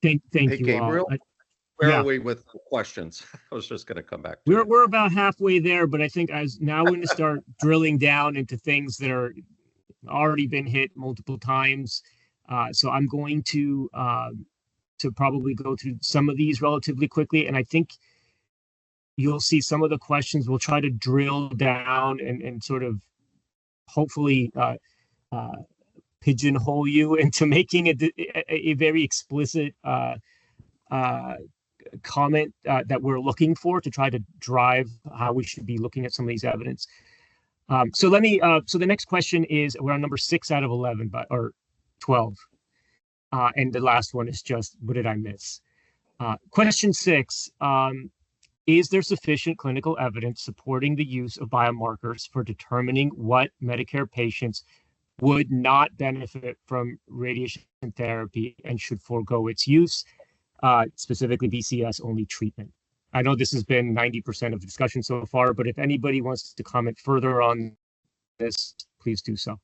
Thank Hey, you. Gabriel, where are we with questions? I was just going to come back to you. We're about halfway there, but I think now we're going to start drilling down into things that are already been hit multiple times. So I'm going to probably go through some of these relatively quickly, and I think you'll see some of the questions we'll try to drill down and sort of hopefully pigeonhole you into making a very explicit comment that we're looking for to try to drive how we should be looking at some of these evidence. So let me. So the next question is, we're on number 6 out of 11, or 12, and the last one is just, what did I miss? Question 6. Is there sufficient clinical evidence supporting the use of biomarkers for determining what Medicare patients would not benefit from radiation therapy and should forego its use, specifically DCIS only treatment? I know this has been 90% of the discussion so far, but if anybody wants to comment further on this, please do so.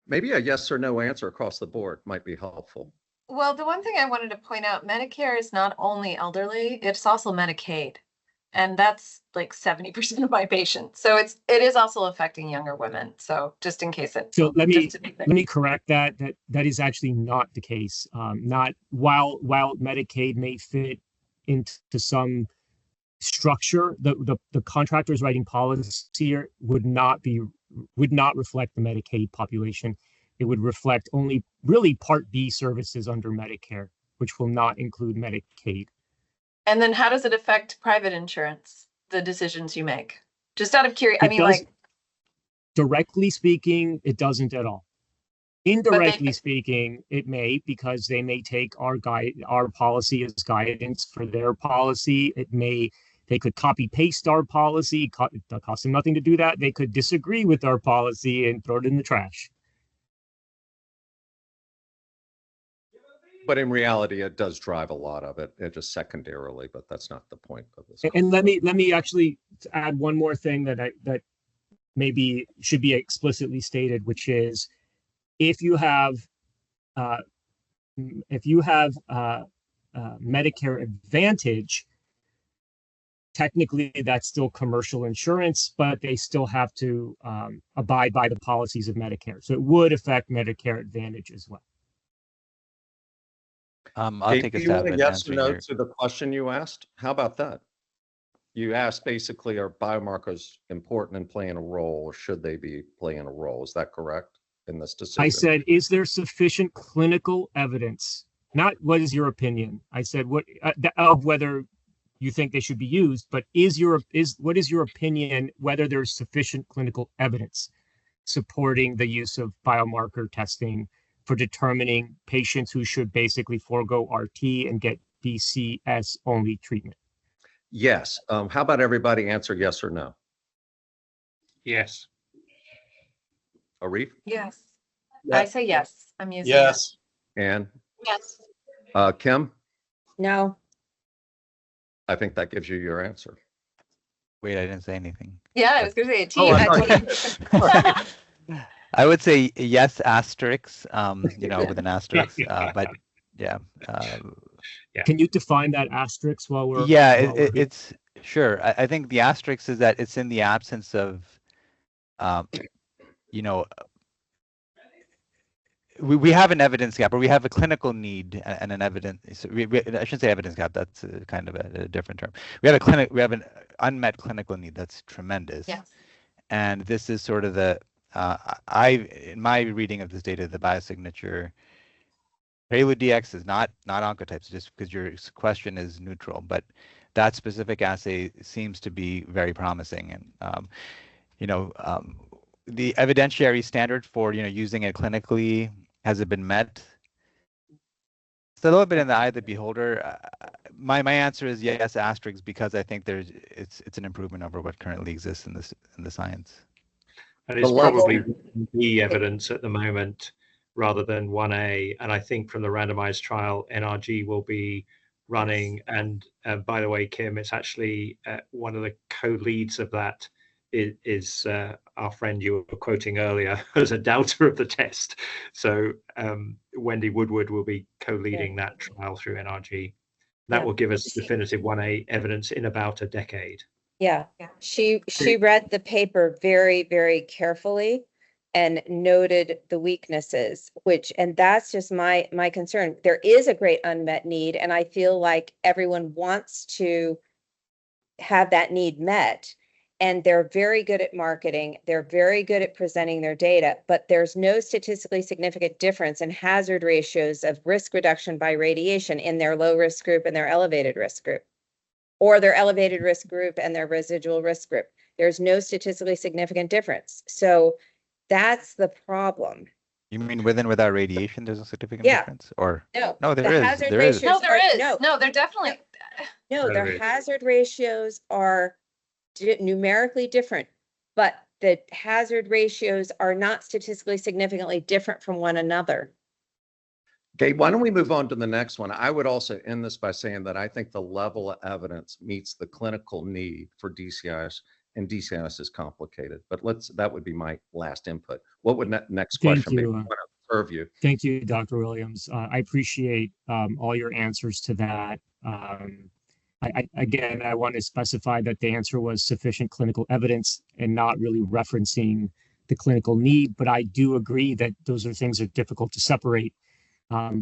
Maybe a yes or no answer across the board might be helpful. Well, the one thing I wanted to point out, Medicare is not only elderly, it's also Medicaid. And that's like 70% of my patients. So it is also affecting younger women. So just in case it. So let me correct that is actually not the case. Not while Medicaid may fit into some structure, the contractors writing policy here would not reflect the Medicaid population. It would reflect only really Part B services under Medicare, which will not include Medicaid. And then how does it affect private insurance, the decisions you make? Just out of curiosity, directly speaking, it doesn't at all. Indirectly speaking, it may, because they may take our policy as guidance for their policy. They could copy paste our policy. It costs them nothing to do that. They could disagree with our policy and throw it in the trash. But in reality, it does drive a lot of it, just secondarily, but that's not the point of this. And let me actually add one more thing that maybe should be explicitly stated, which is if you have Medicare Advantage, technically that's still commercial insurance, but they still have to abide by the policies of Medicare. So it would affect Medicare Advantage as well. I'll take a stab at yes or no here. to the question you asked. How about that? You asked basically, are biomarkers important in playing a role, or should they be playing a role? Is that correct in this decision? I said, is there sufficient clinical evidence? Not what is your opinion. I said what of whether you think they should be used, but what is your opinion whether there's sufficient clinical evidence supporting the use of biomarker testing for determining patients who should basically forego RT and get DCIS only treatment? Yes. How about everybody answer yes or no? Yes. Arif? Yes. Yeah. I say yes. I'm using Yes. Anne? Yes. Kim? No. I think that gives you your answer. Wait, I didn't say anything. Yeah, I was going to say a T. Oh, I I would say yes, asterisk, with an asterisk, but yeah. Can you define that asterisk while we're? Yeah, it's sure. I think the asterisk is that it's in the absence of, we have an evidence gap, or we have a clinical need and an evidence. I shouldn't say evidence gap. That's kind of a different term. We have an unmet clinical need that's tremendous. Yes. And this is sort of the In my reading of this data, the biosignature Prelude DX is not oncotypes, just because your question is neutral, but that specific assay seems to be very promising. And the evidentiary standard for using it clinically, has it been met? It's a little bit in the eye of the beholder. My answer is yes, asterisk, because I think it's an improvement over what currently exists in the science. And it's probably the evidence at the moment rather than 1A. And I think from the randomized trial, NRG will be running. And by the way, Kim, it's actually one of the co-leads of that is our friend you were quoting earlier as a doubter of the test. So Wendy Woodward will be co-leading that trial through NRG. That will give us definitive 1A evidence in about a decade. Yeah, she read the paper very, very carefully and noted the weaknesses, and that's just my concern. There is a great unmet need, and I feel like everyone wants to have that need met. And they're very good at marketing. They're very good at presenting their data, but there's no statistically significant difference in hazard ratios of risk reduction by radiation in their low risk group and their elevated risk group, or their elevated risk group and their residual risk group. There's no statistically significant difference. So that's the problem. You mean with and without radiation, there's a significant difference? Or no, there is. There is. No, there is. No, they're definitely. No, their hazard ratios are numerically different, but the hazard ratios are not statistically significantly different from one another. Okay, why don't we move on to the next one? I would also end this by saying that I think the level of evidence meets the clinical need for DCIS, and DCIS is complicated. But that would be my last input. What would next question be? I want to serve you. Thank you, Dr. Williams. I appreciate all your answers to that. Again, I want to specify that the answer was sufficient clinical evidence and not really referencing the clinical need. But I do agree that those are things that are difficult to separate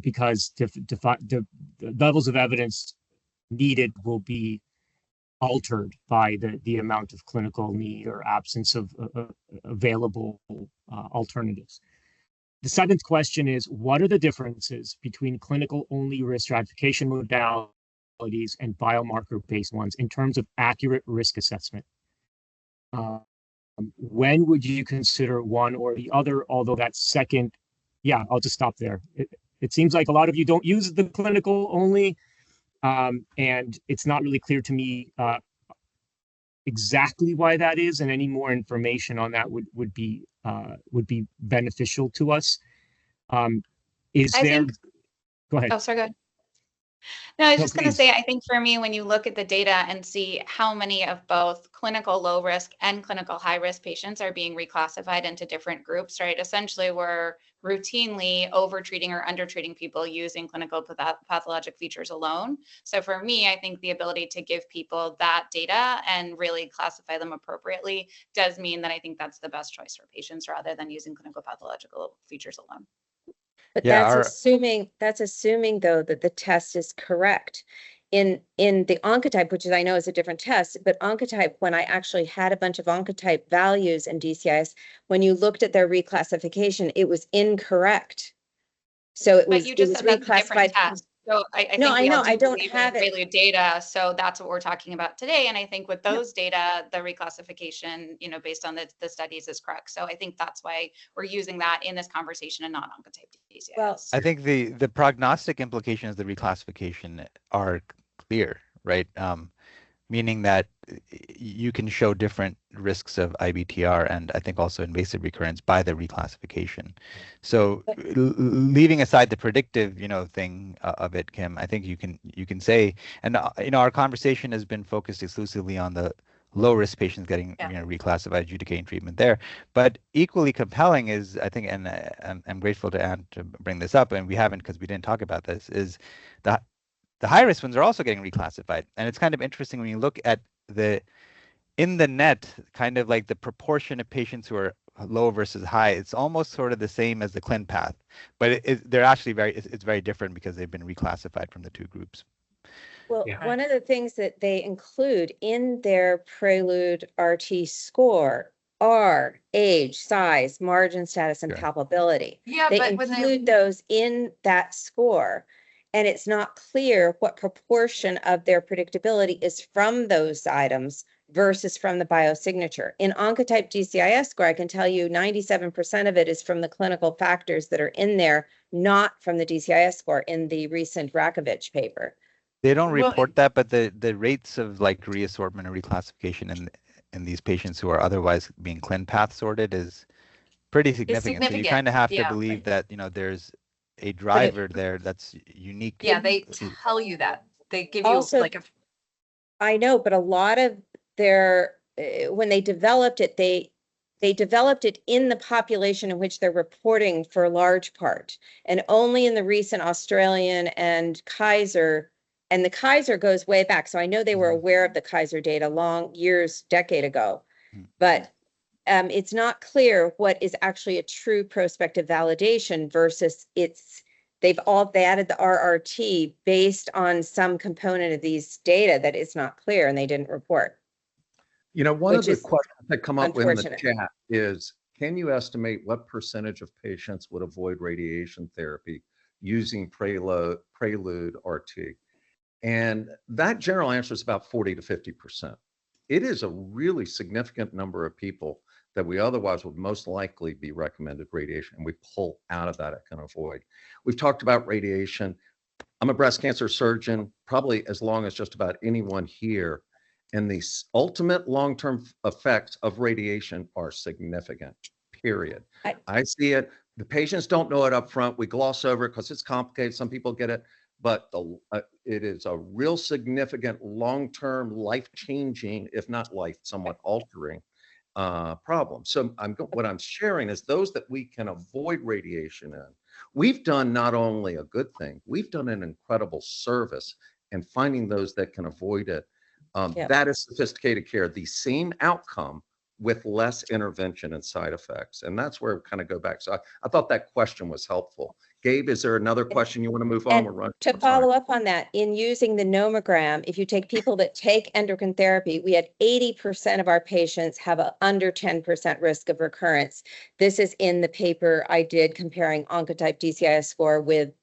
because the levels of evidence needed will be altered by the amount of clinical need or absence of available alternatives. The seventh question is, what are the differences between clinical-only risk stratification modalities and biomarker-based ones in terms of accurate risk assessment? When would you consider one or the other? Although that second, I'll just stop there. It seems like a lot of you don't use the clinical only, and it's not really clear to me exactly why that is, and any more information on that would be beneficial to us. Go ahead. Oh, sorry, go ahead. No, I was just going to please. say, I think for me, when you look at the data and see how many of both clinical low risk and clinical high risk patients are being reclassified into different groups, right? Essentially, we're routinely over-treating or under-treating people using clinical pathologic features alone. So for me, I think the ability to give people that data and really classify them appropriately does mean that I think that's the best choice for patients rather than using clinical pathological features alone. But that's assuming though that the test is correct. In the Oncotype, which I know is a different test, but Oncotype, when I actually had a bunch of Oncotype values in DCIS, when you looked at their reclassification, it was incorrect. So it was, but you just said that's a different test. So I think I don't have it. Prelude data. So that's what we're talking about today. And I think with those data, the reclassification, based on the studies is correct. So I think that's why we're using that in this conversation and not Oncotype DCIS. Well, I think the prognostic implications of the reclassification are clear, right? Meaning that you can show different risks of IBTR and I think also invasive recurrence by the reclassification. So leaving aside the predictive, thing of it, Kim, I think you can say, and our conversation has been focused exclusively on the low risk patients getting reclassified, adjudicating treatment there. But equally compelling is, I think, and I'm grateful to Anne to bring this up, and we haven't because we didn't talk about this, is that the high risk ones are also getting reclassified. And it's kind of interesting when you look at in the net, kind of like the proportion of patients who are low versus high, it's almost sort of the same as the clin path, but they're actually it's very different because they've been reclassified from the two groups. Well, one of the things that they include in their Prelude RT score are age, size, margin status, and Sure. palpability. Yeah, They but when include those in that score. And it's not clear what proportion of their predictability is from those items versus from the biosignature. In Oncotype DCIS score, I can tell you 97% of it is from the clinical factors that are in there, not from the DCIS score in the recent Rakovich paper. They don't Well, report that, but the rates of like reassortment or reclassification in these patients who are otherwise being ClinPath sorted is pretty significant. So you significant, kind of have to yeah. believe that, you know, there's a driver there that's unique. Yeah, they to- tell you that. They give you Also, like a, I know, but a lot of their, when they developed it, they developed it in the population in which they're reporting for a large part. And only in the recent Australian and Kaiser, and the Kaiser goes way back. So I know they were aware of the Kaiser data decade ago. But it's not clear what is actually a true prospective validation versus they added the RRT based on some component of these data that is not clear and they didn't report. You know, one of Which the is questions that come up in the unfortunate. chat is, can you estimate what percentage of patients would avoid radiation therapy using prelude RT? And that general answer is about 40 to 50%. It is a really significant number of people that we otherwise would most likely be recommended radiation, and we pull out of that and can avoid. We've talked about radiation. I'm a breast cancer surgeon, probably as long as just about anyone here, and the ultimate long-term effects of radiation are significant, period. I see it. The patients don't know it up front. We gloss over it because it's complicated. Some people get it, but it is a real significant long-term, life-changing, if not life somewhat altering problem. So what I'm sharing is those that we can avoid radiation in. We've done not only a good thing, we've done an incredible service in finding those that can avoid it. That is sophisticated care, the same outcome with less intervention and side effects. And that's where we kind of go back. So I thought that question was helpful. Gabe, is there another question you want to move on? We're running. To follow up on that, in using the nomogram, if you take people that take endocrine therapy, we had 80% of our patients have an under 10% risk of recurrence. This is in the paper I did comparing Oncotype DCIS score with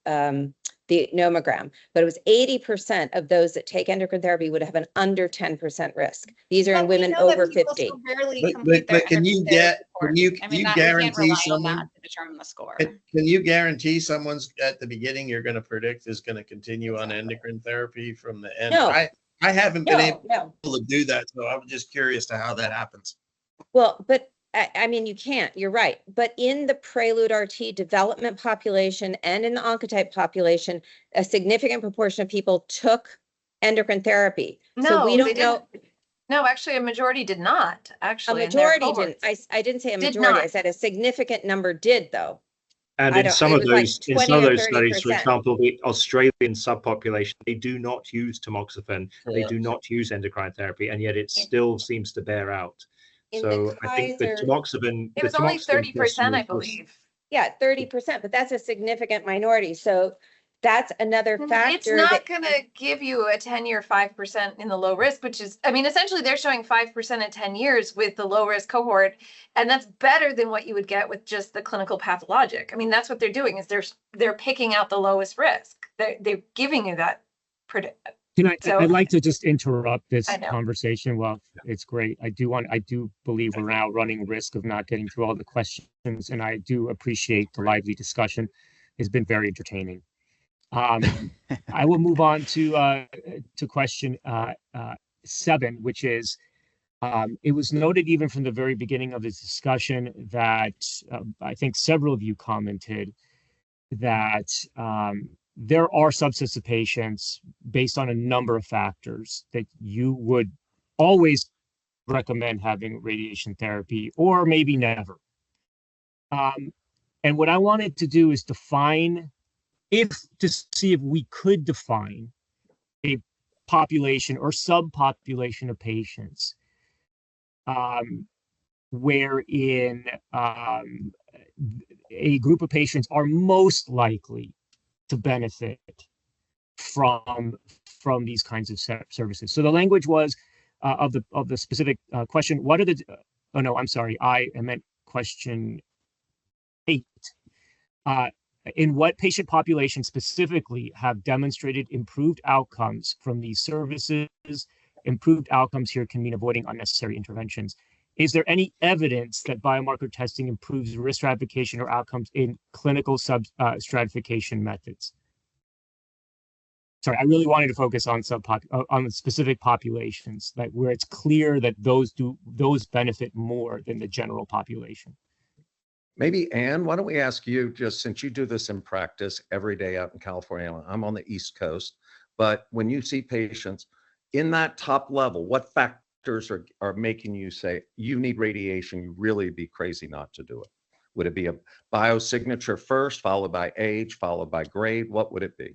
the nomogram, but it was 80% of those that take endocrine therapy would have an under 10% risk. These are in women over 50. But can you guarantee someone to determine the score? Can you guarantee someone's at the beginning you're going to predict is going to continue on endocrine therapy from the end? No. I haven't been able to do that, so I'm just curious to how that happens. Well, but I mean, you can't, you're right. But in the Prelude RT development population and in the Oncotype population, a significant proportion of people took endocrine therapy. So we don't know. No, actually, a majority did not. Actually, A majority didn't. I didn't say a majority. I said a significant number did, though. And in some of those studies, for 30%. example, the Australian subpopulation, they do not use tamoxifen, they do not use endocrine therapy, and yet it still seems to bear out. So I think the tamoxifen. It was only 30%, I believe. Yeah, 30%, but that's a significant minority. So that's another factor. It's not going to give you a 10-year 5% in the low risk, which is, I mean, essentially they're showing 5% at 10 years with the low risk cohort. And that's better than what you would get with just the clinical pathologic. I mean, that's what they're doing is they're picking out the lowest risk. They're giving you that. I'd like to just interrupt this conversation. Well, it's great. I do believe we're now running risk of not getting through all the questions, and I do appreciate the lively discussion. It's been very entertaining. I will move on to question 7, which is, it was noted even from the very beginning of this discussion that I think several of you commented that there are subsets of patients based on a number of factors that you would always recommend having radiation therapy or maybe never. And what I wanted to do is to see if we could define a population or subpopulation of patients wherein a group of patients are most likely to benefit from these kinds of services. So the language was of the specific question: what are the Oh, no, I'm sorry. I meant question 8. In what patient population specifically have demonstrated improved outcomes from these services? Improved outcomes here can mean avoiding unnecessary interventions. Is there any evidence that biomarker testing improves risk stratification or outcomes in clinical stratification methods? Sorry, I really wanted to focus on on specific populations that where it's clear that those benefit more than the general population. Maybe, Anne, why don't we ask you, just since you do this in practice every day out in California, I'm on the East Coast, but when you see patients in that top level, what factors are making you say, you need radiation, you really be crazy not to do it? Would it be a biosignature first, followed by age, followed by grade? What would it be?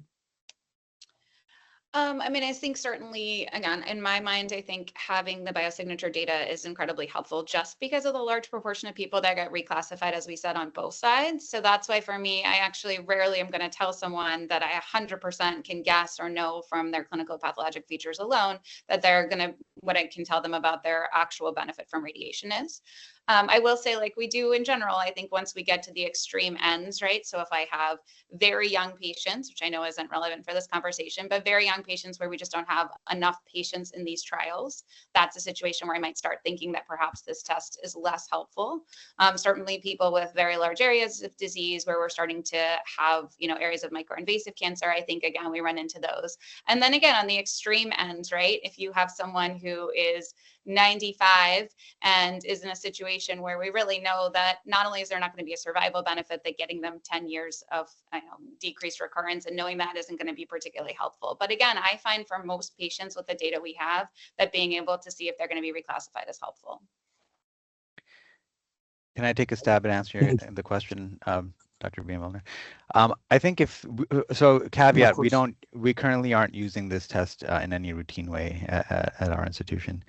I mean, I think certainly, again, in my mind, I think having the biosignature data is incredibly helpful just because of the large proportion of people that get reclassified, as we said, on both sides. So that's why for me, I actually rarely am going to tell someone that I 100% can guess or know from their clinical pathologic features alone that they're going to, what I can tell them about their actual benefit from radiation is. I will say, like we do in general, I think once we get to the extreme ends, right? So if I have very young patients, which I know isn't relevant for this conversation, but very young patients where we just don't have enough patients in these trials, that's a situation where I might start thinking that perhaps this test is less helpful. Certainly people with very large areas of disease where we're starting to have, areas of microinvasive cancer, I think, again, we run into those. And then again, on the extreme ends, right? If you have someone who is 95 and is in a situation where we really know that not only is there not going to be a survival benefit, that getting them 10 years of decreased recurrence and knowing that isn't going to be particularly helpful. But again, I find for most patients with the data we have that being able to see if they're going to be reclassified is helpful. Can I take a stab at answering the question, Dr. Bien-Willner? I think caveat, we currently aren't using this test in any routine way at our institution.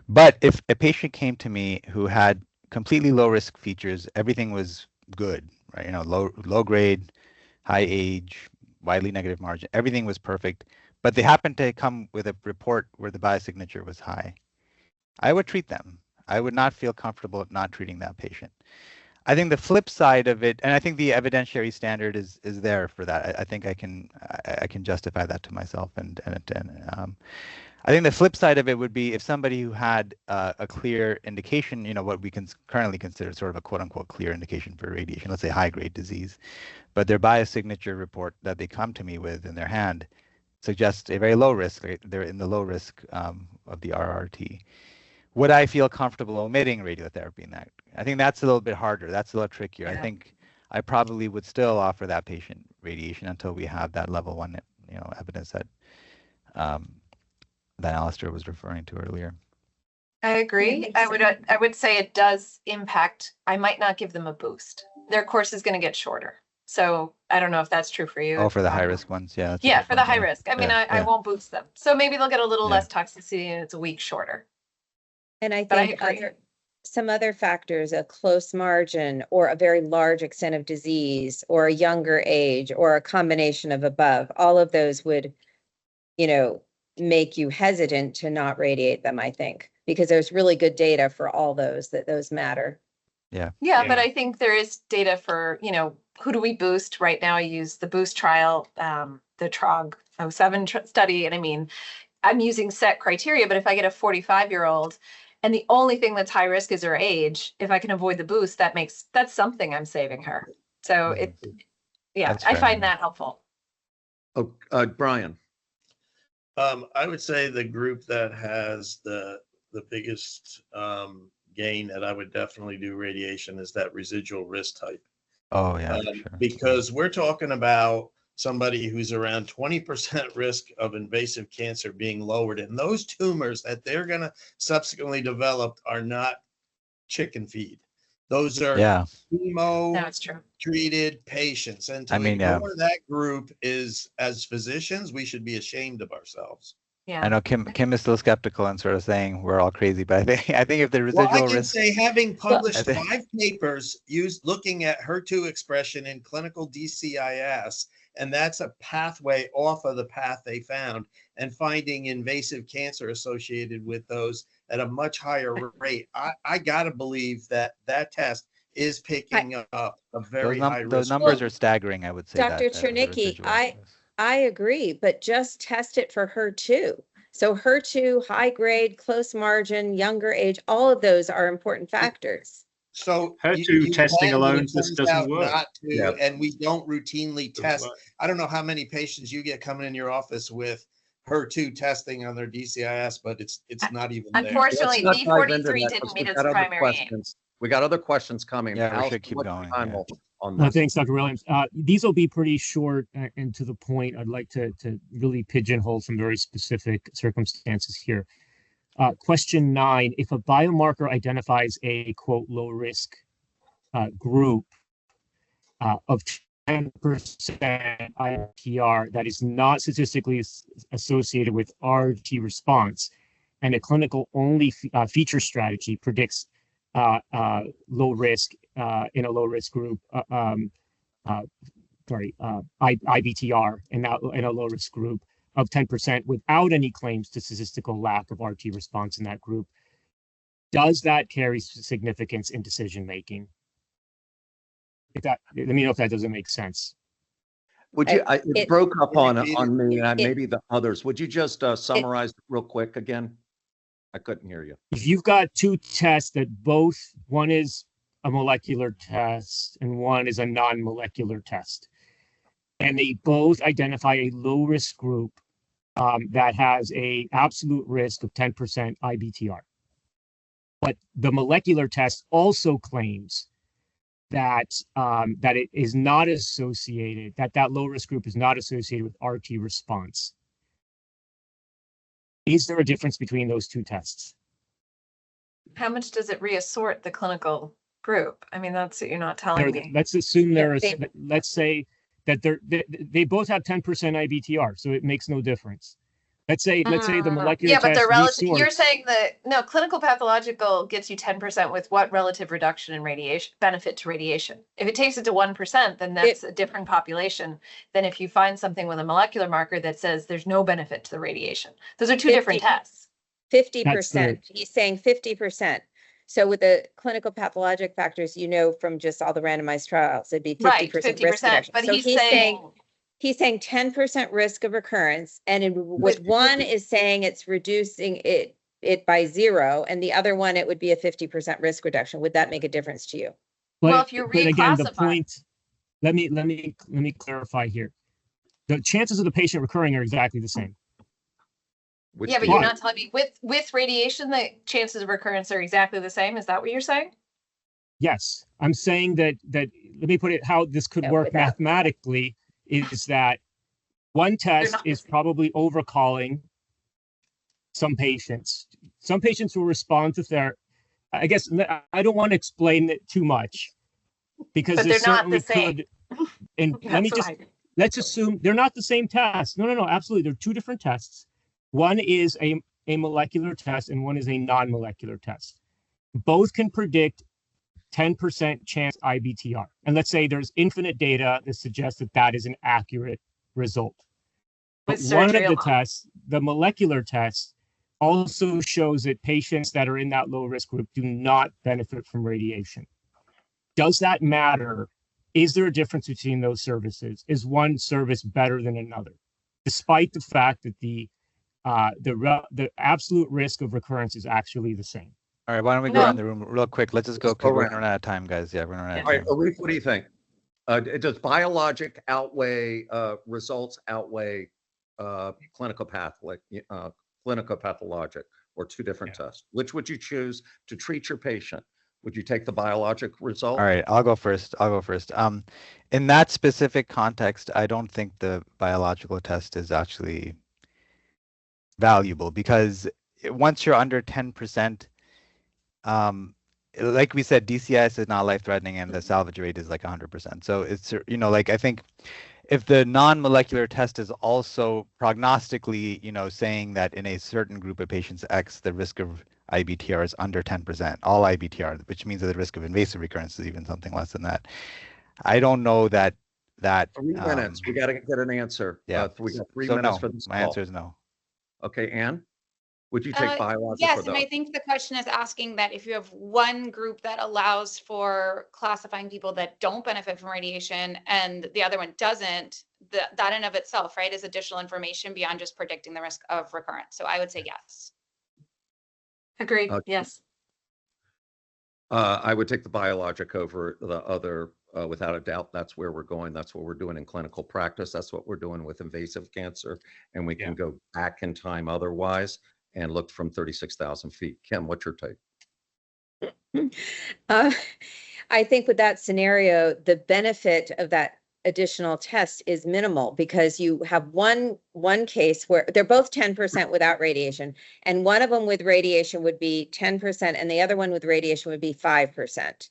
But if a patient came to me who had completely low risk features, everything was good, right? Low grade, high age, widely negative margin, everything was perfect, but they happened to come with a report where the biosignature was high, I would treat them. I would not feel comfortable not treating that patient. I think the flip side of it, and I think the evidentiary standard is there for that. I think I can justify that to myself, and I think the flip side of it would be if somebody who had a clear indication, what we can currently consider sort of a quote unquote clear indication for radiation, let's say high grade disease, but their biosignature report that they come to me with in their hand suggests a very low risk. They're in the low risk of the RRT. Would I feel comfortable omitting radiotherapy in that? I think that's a little bit harder. That's a little trickier. Yeah. I think I probably would still offer that patient radiation until we have that level 1, evidence that that Alistair was referring to earlier. I agree. I would say it does impact. I might not give them a boost. Their course is going to get shorter. So I don't know if that's true for you. Oh, for the high risk ones, yeah. Yeah, for the high risk. I mean, I won't boost them. So maybe they'll get a little less toxicity and it's a week shorter. And I think some other factors, a close margin or a very large extent of disease or a younger age or a combination of above, all of those would, make you hesitant to not radiate them, I think, because there's really good data for all those, that those matter. Yeah, but I think there is data for, who do we boost? Right now I use the boost trial, the TROG 07 study. And I mean, I'm using set criteria, but if I get a 45-year-old and the only thing that's high risk is her age, if I can avoid the boost, that's something I'm saving her. So I find that helpful. Oh, Brian. I would say the group that has the biggest gain that I would definitely do radiation is that residual risk type. Oh yeah, sure. Because we're talking about somebody who's around 20% risk of invasive cancer being lowered, and those tumors that they're going to subsequently develop are not chicken feed. Those are chemo treated patients, and to ignore that group is, as physicians, we should be ashamed of ourselves. Yeah, I know Kim is still skeptical and sort of saying we're all crazy, but I think if the residual risk. I can say, having published 5 papers looking at HER2 expression in clinical DCIS, and that's a pathway off of the path they found, and finding invasive cancer associated with those at a much higher rate. I gotta believe that that test is picking up a very high risk. Those numbers are staggering, I would say. Dr. that, the Chernicki, residual I is. agree, but just test it for HER2. So HER2, high grade, close margin, younger age, all of those are important factors. So HER2 testing can, but alone it just turns doesn't out work. not to, Yeah. and we don't routinely Doesn't test. work. I don't know how many patients you get coming in your office with HER2 testing on their DCIS, but it's not even there. Unfortunately, Let's not dive into B43 that, didn't 'cause meet we've its got other primary aim. questions. We got other questions coming. Yeah, we Allison, should keep what's your going, time yeah. on No, this? thanks, Dr. Williams. These will be pretty short and to the point. I'd like to really pigeonhole some very specific circumstances here. Question 9, if a biomarker identifies a, quote, low risk group of 10% IPR that is not statistically associated with RT response, and a clinical only feature strategy predicts low risk in a low risk group, IBTR in a low risk group of 10% without any claims to statistical lack of RT response in that group, does that carry significance in decision making? Let me know if that doesn't make sense. Would you, it broke up on me and it- maybe the others. Would you just summarize real quick again? I couldn't hear you. If you've got two tests that both, one is a molecular test and one is a non-molecular test, and they both identify a low risk group that has a absolute risk of 10% IBTR. But the molecular test also claims that that it is not associated, that low risk group is not associated with RT response. Is there a difference between those two tests? How much does it reassort the clinical group? I mean, that's what you're not telling me. Let's assume let's say that they both have 10% IBTR, so it makes no difference. Let's say the molecular yeah, but test they're relative. You're resorts- saying that no, clinical pathological gets you 10% with what relative reduction in radiation benefit to radiation? If it takes it to 1%, then that's a different population than if you find something with a molecular marker that says there's no benefit to the radiation. Those are two different tests. 50%. He's saying 50%. So with the clinical pathologic factors, you know, from just all the randomized trials, it'd be 50% Right, risk 50%. reduction. But So he's saying 10% risk of recurrence, and with one is saying it's reducing it by 0, and the other one it would be a 50% risk reduction. Would that make a difference to you? Well, if you but again, the reclassify- point. Let me clarify here. The chances of the patient recurring are exactly the same. Yeah, but you're not telling me with radiation, the chances of recurrence are exactly the same. Is that what you're saying? Yes, I'm saying that let me put it how this could work mathematically is that one test is probably overcalling some patients. Some patients will respond to therapy. I guess I don't want to explain it too much because but it they're not certainly the same. could. And let's assume they're not the same test. No, absolutely. They're two different tests. One is a molecular test and one is a non-molecular test. Both can predict 10% chance IBTR. And let's say there's infinite data that suggests that that is an accurate result. But one of the tests, the molecular test, also shows that patients that are in that low risk group do not benefit from radiation. Does that matter? Is there a difference between those services? Is one service better than another? Despite the fact that the absolute risk of recurrence is actually the same. All right, why don't we go around the room real quick? Let's just go because we're running out of time, guys. Yeah, we're running out of time. All right, Elif, what do you think? Does biologic results outweigh clinical pathologic, or two different tests? Which would you choose to treat your patient? Would you take the biologic result? All right, I'll go first. In that specific context, I don't think the biological test is actually valuable because once you're under 10%, like we said, DCIS is not life-threatening and the salvage rate is like 100%. So it's, like I think if the non-molecular test is also prognostically, saying that in a certain group of patients X, the risk of IBTR is under 10%, all IBTR, which means that the risk of invasive recurrence is even something less than that. I don't know that. 3 minutes. We got to get an answer. Yeah. We got 3 so minutes no, for this my call. answer is no. Okay, Anne? Would you take biologic Yes, or and I the, think the question is asking that if you have one group that allows for classifying people that don't benefit from radiation and the other one doesn't, that in of itself, right, is additional information beyond just predicting the risk of recurrence. So I would say yes. Agreed. Yes. I would take the biologic over the other, without a doubt. That's where we're going. That's what we're doing in clinical practice. That's what we're doing with invasive cancer. And we can go back in time otherwise and look from 36,000 feet. Kim, what's your take? I think with that scenario, the benefit of that additional test is minimal because you have one case where they're both 10% without radiation, and one of them with radiation would be 10%, and the other one with radiation would be 5%.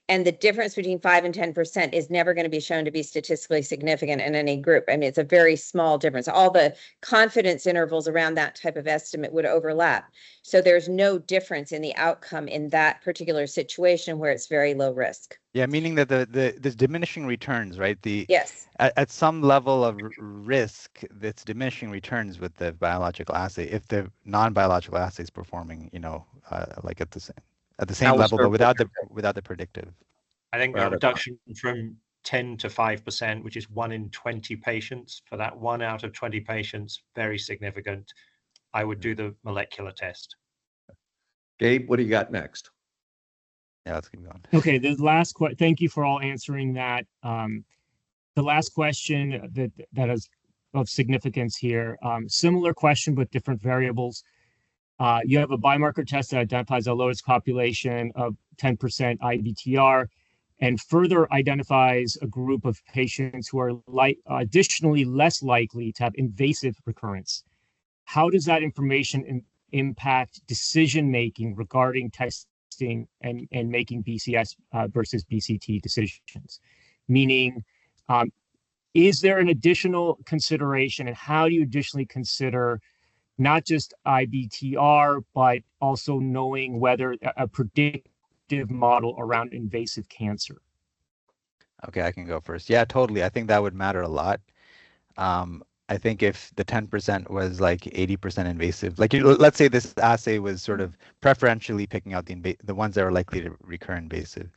And the difference between 5 and 10% is never going to be shown to be statistically significant in any group. I mean, it's a very small difference. All the confidence intervals around that type of estimate would overlap. So there's no difference in the outcome in that particular situation where it's very low risk. Yeah, meaning that there's diminishing returns, right? Yes. At some level of risk, that's diminishing returns with the biological assay if the non-biological assay is performing, like at the same level, but without the predictive. I think a reduction from 10 to 5%, which is 1 in 20 patients, for that 1 out of 20 patients, very significant. I would do the molecular test. Gabe, what do you got next? Yeah, let's keep going. Okay, the last question. Thank you for all answering that. The last question that is of significance here, similar question but different variables. You have a biomarker test that identifies a low-risk population of 10% IBTR and further identifies a group of patients who are additionally less likely to have invasive recurrence. How does that information impact decision-making regarding testing and making BCS versus BCT decisions? Meaning, is there an additional consideration, and how do you additionally consider not just IBTR, but also knowing whether a predictive model around invasive cancer? Okay, I can go first. Yeah, totally. I think that would matter a lot. I think if the 10% was like 80% invasive, like let's say this assay was sort of preferentially picking out the ones that are likely to recur invasive,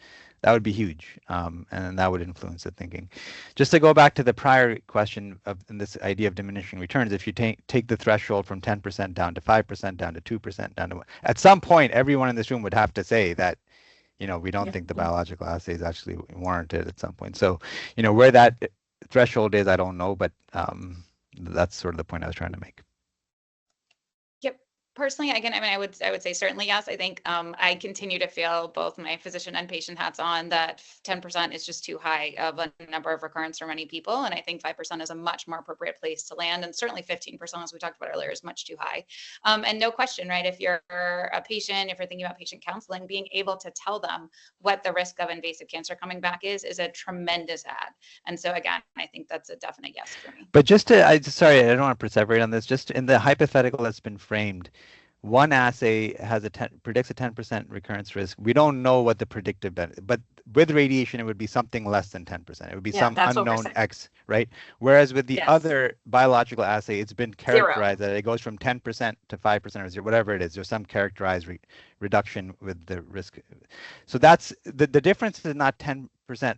that would be huge, and that would influence the thinking. Just to go back to the prior question of this idea of diminishing returns, if you take the threshold from 10% down to 5%, down to 2%, down to at some point, everyone in this room would have to say that, we don't think the biological assay is actually warranted at some point. So, where that threshold is, I don't know, but that's sort of the point I was trying to make. Yep. Personally, again, I would say certainly yes. I think I continue to feel both my physician and patient hats on that 10% is just too high of a number of recurrence for many people. And I think 5% is a much more appropriate place to land. And certainly 15%, as we talked about earlier, is much too high. And no question, right? If you're a patient, if you're thinking about patient counseling, being able to tell them what the risk of invasive cancer coming back is a tremendous add. And so again, I think that's a definite yes for me. But sorry, I don't want to perseverate on this. Just in the hypothetical that's been framed, one assay predicts a 10% recurrence risk. We don't know what the predictive benefit, but with radiation, it would be something less than 10%. It would be some unknown X, right? Whereas with the other biological assay, it's been characterized that it goes from 10% to 5% or 0, whatever it is. There's some characterized reduction with the risk. So that's the difference is not 10%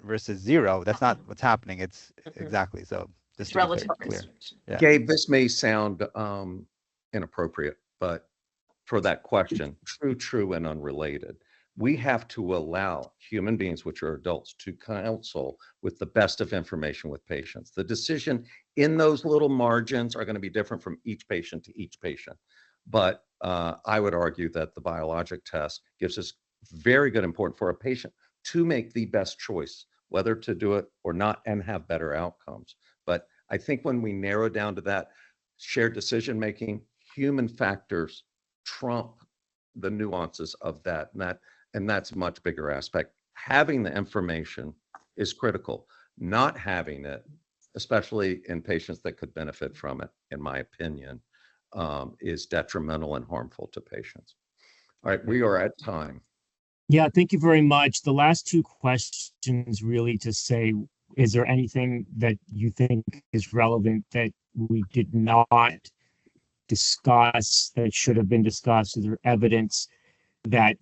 versus 0. That's not what's happening. It's exactly so. It's relative clear. Yeah. Gabe, this may sound inappropriate, but for that question, true and unrelated, we have to allow human beings, which are adults, to counsel with the best of information with patients. The decision in those little margins are going to be different from each patient to each patient. But I would argue that the biologic test gives us very good important for a patient to make the best choice, whether to do it or not, and have better outcomes. But I think when we narrow down to that shared decision-making, human factors trump the nuances of that, and that's a much bigger aspect. Having the information is critical. Not having it, especially in patients that could benefit from it, in my opinion, is detrimental and harmful to patients. All right, we are at time. Yeah, thank you very much. The last two questions really to say, is there anything that you think is relevant that we did not discuss that should have been discussed? Is there evidence that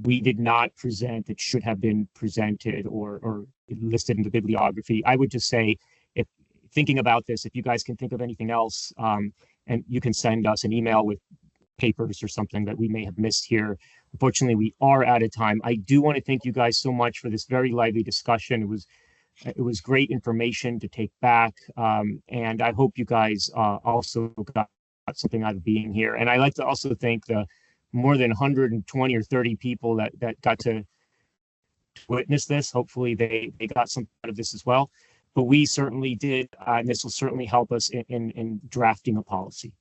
we did not present that should have been presented or listed in the bibliography? I would just say, if thinking about this, if you guys can think of anything else, and you can send us an email with papers or something that we may have missed here. Unfortunately, we are out of time. I do want to thank you guys so much for this very lively discussion. It was great information to take back, and I hope you guys also got something out of being here. And I'd like to also thank the more than 120 or 30 people that got to witness this. Hopefully they got something out of this as well. But we certainly did, and this will certainly help us in drafting a policy.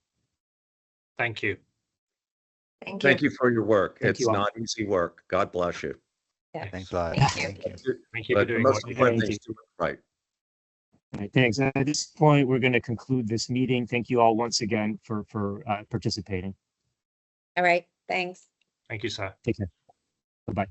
Thank you. Thank you. Thank you for your work. Thank It's you all. not easy work. God bless you. Yeah. Thanks a lot. Thank you. Thank you for But the doing most what you do. important thing is to do it right. All right, thanks. At this point, we're going to conclude this meeting. Thank you all once again for participating. All right, thanks. Thank you, sir. Take care. Bye-bye.